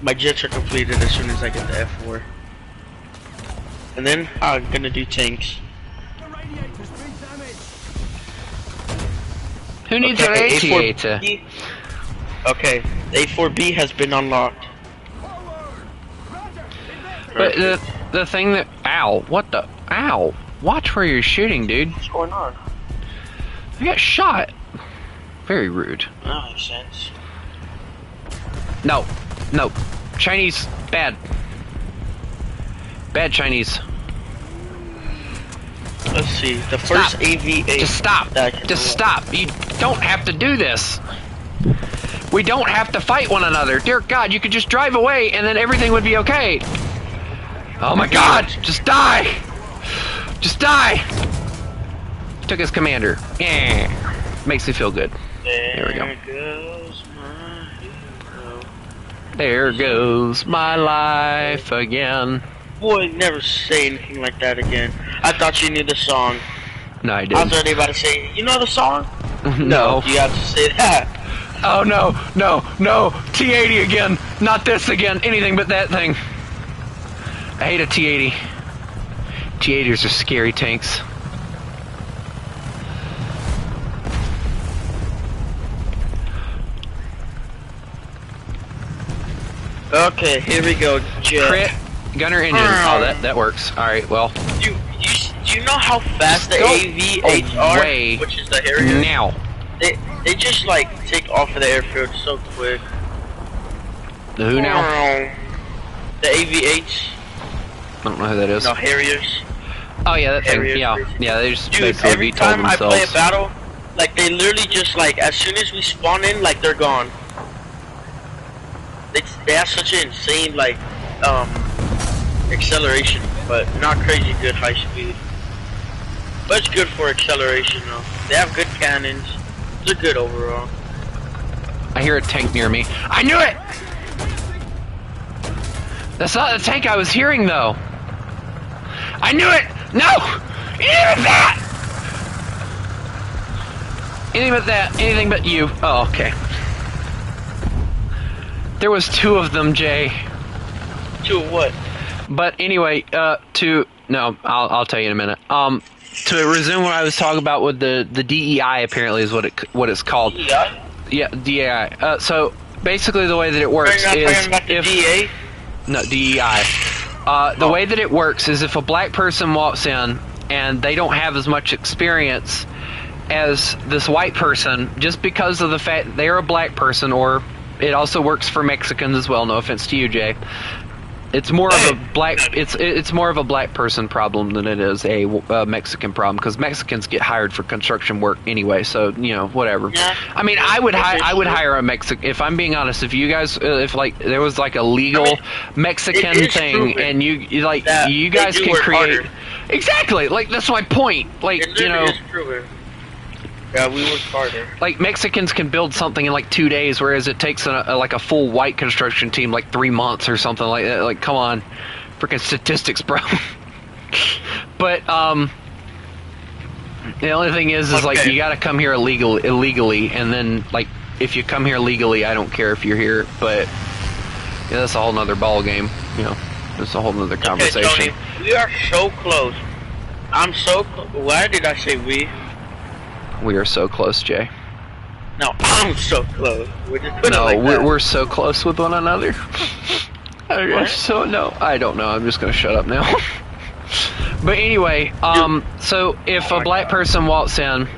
My jets are completed as soon as I get the F4. And then I'm gonna do tanks. Who needs a radiator? Okay, the A4B has been unlocked. But the thing that... Ow, what the... Ow. Watch where you're shooting, dude. What's going on? I got shot. Very rude. That makes sense. No. Chinese, bad. Bad Chinese. Let's see, the first AV8... Just stop. Just stop. You don't have to do this. We don't have to fight one another. Dear God, you could just drive away and then everything would be okay. Oh my God, just die. Just die. Took his commander. Yeah. Makes me feel good. There we go. Goes my hero. There goes my life again. Boy, never say anything like that again. I thought you knew the song. No, I I was didn't. already about to say, you know the song? No. You have to say that. Oh no, no, no. T80 again. Not this again. Anything but that thing. I hate a T80. T80s are scary tanks. Okay, here we go, Jet. Crit, gunner engine. Oh, that works. Alright, well. Do you know how fast the AV-8s away are? Which is the Harrier? Now. They just like take off of the airfield so quick. The who now? The AV-8s. I don't know who that is. No, Harriers. Oh yeah, that thing. Harriers, Yeah, basically. yeah. They just Dude, basically every VTOL'd time I themselves. play a battle, like they literally just like as soon as we spawn in, like they're gone. They have such an insane like acceleration, but not crazy good high speed. But it's good for acceleration though. They have good cannons. They're good overall. I hear a tank near me. I knew it! That's not the tank I was hearing though. I knew it! No! Anything but that! Anything but that. Anything but you. Oh, okay. There was two of them, Jay. Two of what? But anyway, no, I'll tell you in a minute. To resume what I was talking about with the DEI, apparently is what it's called. DEI? Yeah, DEI. So basically, the way that it works Are you not is talking about the if DA? no DEI. The way that it works is if a black person walks in and they don't have as much experience as this white person, just because of the fact that they're a black person, or it also works for Mexicans as well. No offense to you, Jay. It's more of a black. It's more of a black person problem than it is a Mexican problem, because Mexicans get hired for construction work anyway. So whatever. Yeah. I mean, I would hire a Mexican. If I'm being honest, if you guys, if like there was like a legal Mexican thing, and you like you guys can create. Harder. Exactly. Like that's my point. Like It literally is proven. Yeah, we work harder. like Mexicans can build something in like 2 days, whereas it takes like a full white construction team like 3 months or something like that. Like, come on, freaking statistics, bro. But the only thing is like you got to come here illegally, and then like if you come here legally, I don't care if you're here. But yeah, that's a whole nother ball game. That's a whole nother conversation. Okay, Tony, we are so close. I'm so. Why did I say we? We are so close, Jay. No, I'm so close. We're just putting it like that. We're so close with one another. I don't know. I'm just gonna shut up now. But anyway, so if a black person walks in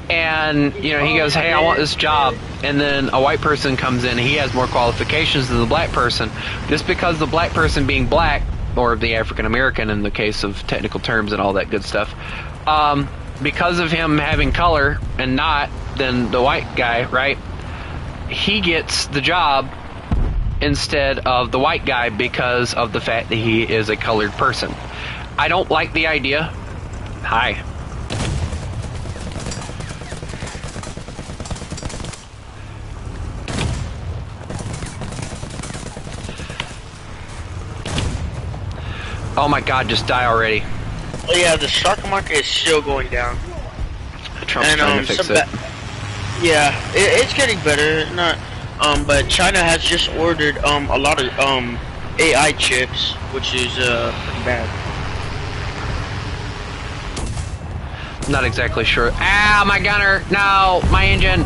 and he goes, "Hey, I want this job," and then a white person comes in and he has more qualifications than the black person, just because the black person being black, or the African American in the case of technical terms and all that good stuff, because of him having color and not than the white guy, right? He gets the job instead of the white guy because of the fact that he is a colored person. I don't like the idea. Hi. Oh my God, just die already. Oh yeah, the stock market is still going down. Trump's trying to fix it. Yeah, it's getting better. Not, but China has just ordered a lot of AI chips, which is pretty bad. Not exactly sure. Ah, my gunner! No, my engine!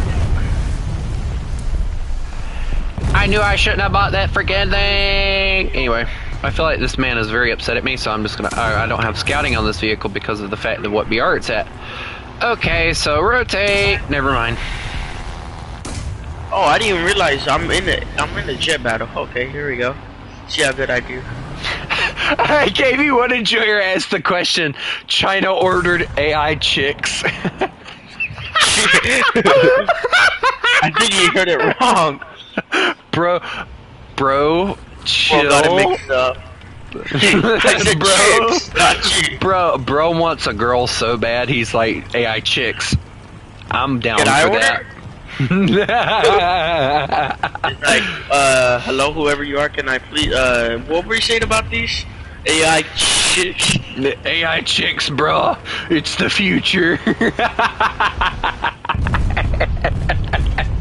I knew I shouldn't have bought that freaking thing! Anyway, I feel like this man is very upset at me, so I'm just gonna... I don't have scouting on this vehicle because of the fact that what BR it's at. Okay, so rotate. Never mind. Oh, I didn't even realize I'm in the jet battle. Okay, here we go. See how good I do. I gave you one enjoyer asked the question, China ordered AI chicks. I think you heard it wrong. Bro, chill. Well, got it mixed up. Bro wants a girl so bad, he's like, AI chicks. I'm down for that. It's like, hello, whoever you are, can I please, what were you saying about these AI chicks? The AI chicks, bro. It's the future.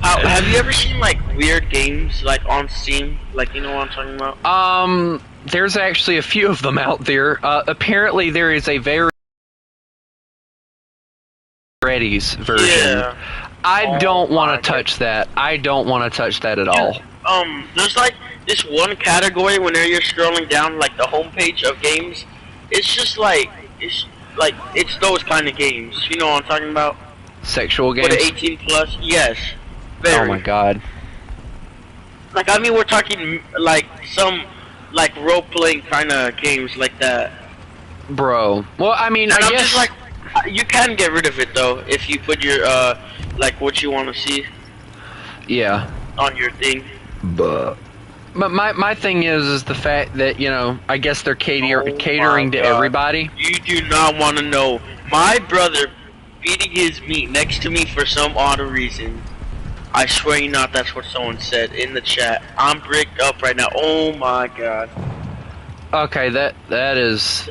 Have you ever seen, like, weird games, like, on Steam? Like, you know what I'm talking about? There's actually a few of them out there. Apparently there is a very Freddy's version. Yeah. I don't want my to touch that. I don't want to touch that at all. There's like this one category whenever you're scrolling down like the homepage of games. It's just like it's those kind of games. You know what I'm talking about? Sexual For games? the 18 plus, yes. Very. Oh my god. Like I mean, we're talking like some like role playing kind of games like that. Bro. Well, I mean, And I I'm guess... just like, you can get rid of it though if you put your like what you want to see Yeah. on your thing. But my thing is the fact that, you know, I guess they're catering to God. everybody. You do not want to know. My brother beating his meat next to me for some odd reason. I swear you not, that's what someone said in the chat. I'm bricked up right now. Oh my god. Okay, that is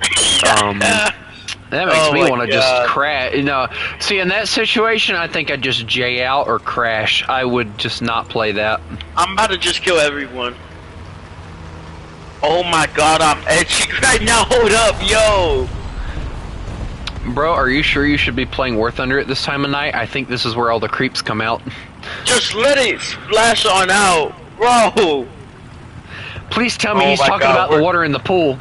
that makes Oh me my want to God. just crash. You know, see, in that situation, I think I'd just J out or crash. I would just not play that. I'm about to just kill everyone. Oh my god, I'm edgy right now. Hold up, yo. Bro, are you sure you should be playing War Thunder at this time of night? I think this is where all the creeps come out. Just let it splash on out, bro. Please tell me Oh he's my talking God, about the water in the pool.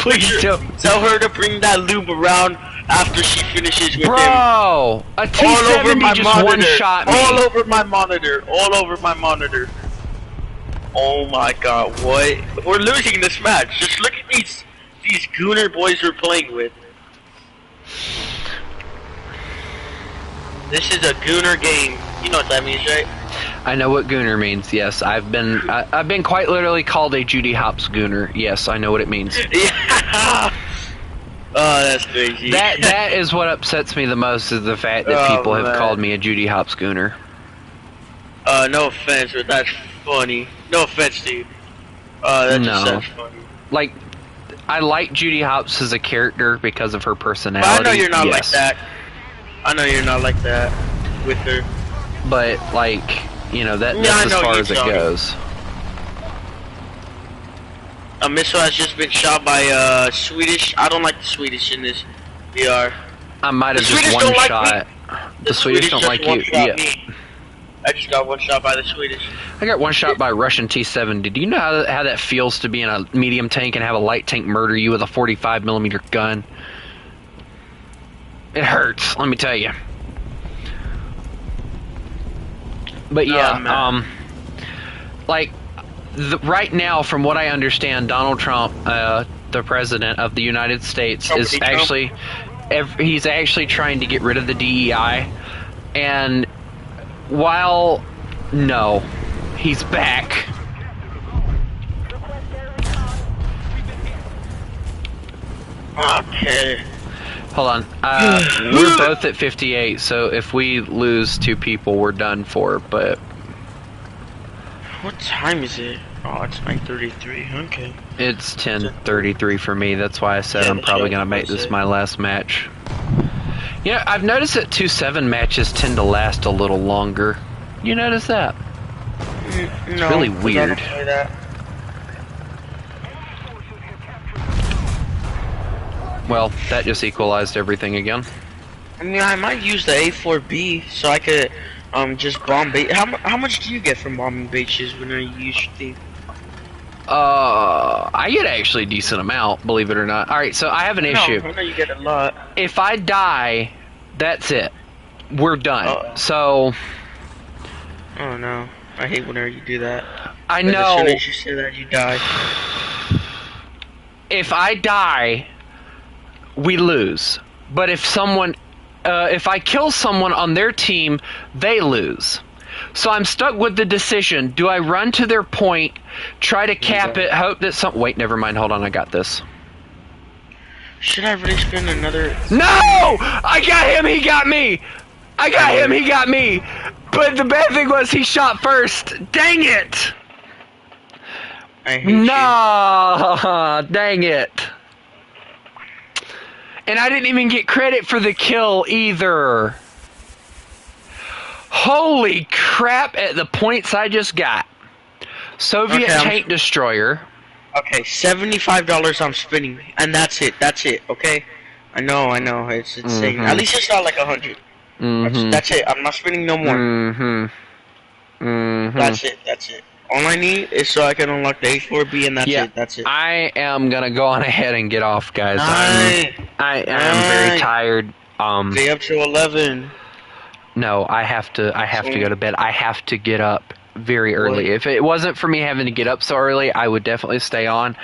Please tell. Tell her to bring that lube around after she finishes with him. Bro, a All over T-70 my just monitor. one-shot me. All over my monitor. All over my monitor. Oh my god, what? We're losing this match. Just look at these gooner boys we're playing with. This is a gooner game. You know what that means, right? I know what gooner means. Yes, I've been quite literally called a Judy Hopps gooner. Yes, I know what it means. Yeah. Oh, that's crazy. That is what upsets me the most, is the fact that Oh, people have man. called me a Judy Hopps gooner. No offense, but that's funny. No offense, dude. That just No. sounds funny. Like, I like Judy Hopps as a character because of her But personality. I know you're not like yes. that. I know you're not like that with her. But, like, you know, Yeah, I that's as know far you, as it Tony. goes. A missile has just been shot by Swedish. I don't like the Swedish in this VR. I might have The just Swedish one don't like shot. The Swedish don't just like you. one-shot Yeah. me. I just got one shot by the Swedish. I got one shot by a Russian T-70. Do you know how that feels to be in a medium tank and have a light tank murder you with a 45mm gun? It hurts, let me tell you. But yeah, Oh, man. like, right now, from what I understand, Donald Trump, the president of the United States, is Trumpity Trump. actually, he's actually trying to get rid of the DEI, and while, no, he's back. Okay. Hold on, we're both at 58, so if we lose 2 people, we're done for, but What time is it? Oh, it's 9:33. Okay. it's 10:33 for me. That's why I said Yeah, I'm probably that's gonna what I make this said. my last match. You know, I've noticed that 2-7 matches tend to last a little longer. You notice that? No, really 'cause I weird. don't play that. Well, that just equalized everything again. I mean, I might use the A4B so I could just bomb bait. How much do you get from bombing bases when you use your thing? I get actually a decent amount, believe it or not. Alright, so I have an issue. No, I know you get a lot. If I die, that's it. We're done. Uh-oh. So, Oh no, I hate whenever you do that. I Like, know As soon as you say that, you die. if I die, we lose. But if someone, if I kill someone on their team, they lose. So I'm stuck with the decision. Do I run to their point, try to cap it, hope that some... Wait, never mind. Hold on. I got this. Should I really spend another? No! I got him. He got me. I got him. He got me. But the bad thing was he shot first. Dang it! I hate you. No, dang it. And I didn't even get credit for the kill either. Holy crap at the points I just got. Soviet tank destroyer. Okay, $75 I'm spending, and that's it, okay? I know, it's insane. At least it's not like 100. That's it, I'm not spending no more. That's it. All I need is so I can unlock the H4B, and that's it. I am gonna go on ahead and get off, guys. I am very tired. Stay up till 11. No, I have to go to bed. I have to get up very early. If it wasn't for me having to get up so early, I would definitely stay on.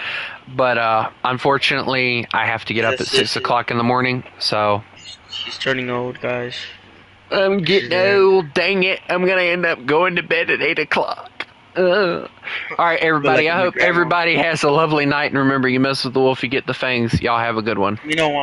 But unfortunately, I have to get up at 6 o'clock in the morning. So she's turning old, guys. I'm getting old. Dang it! I'm gonna end up going to bed at 8 o'clock. All right, everybody. I hope everybody has a lovely night. And remember, you mess with the wolf, you get the fangs. Y'all have a good one. You know what?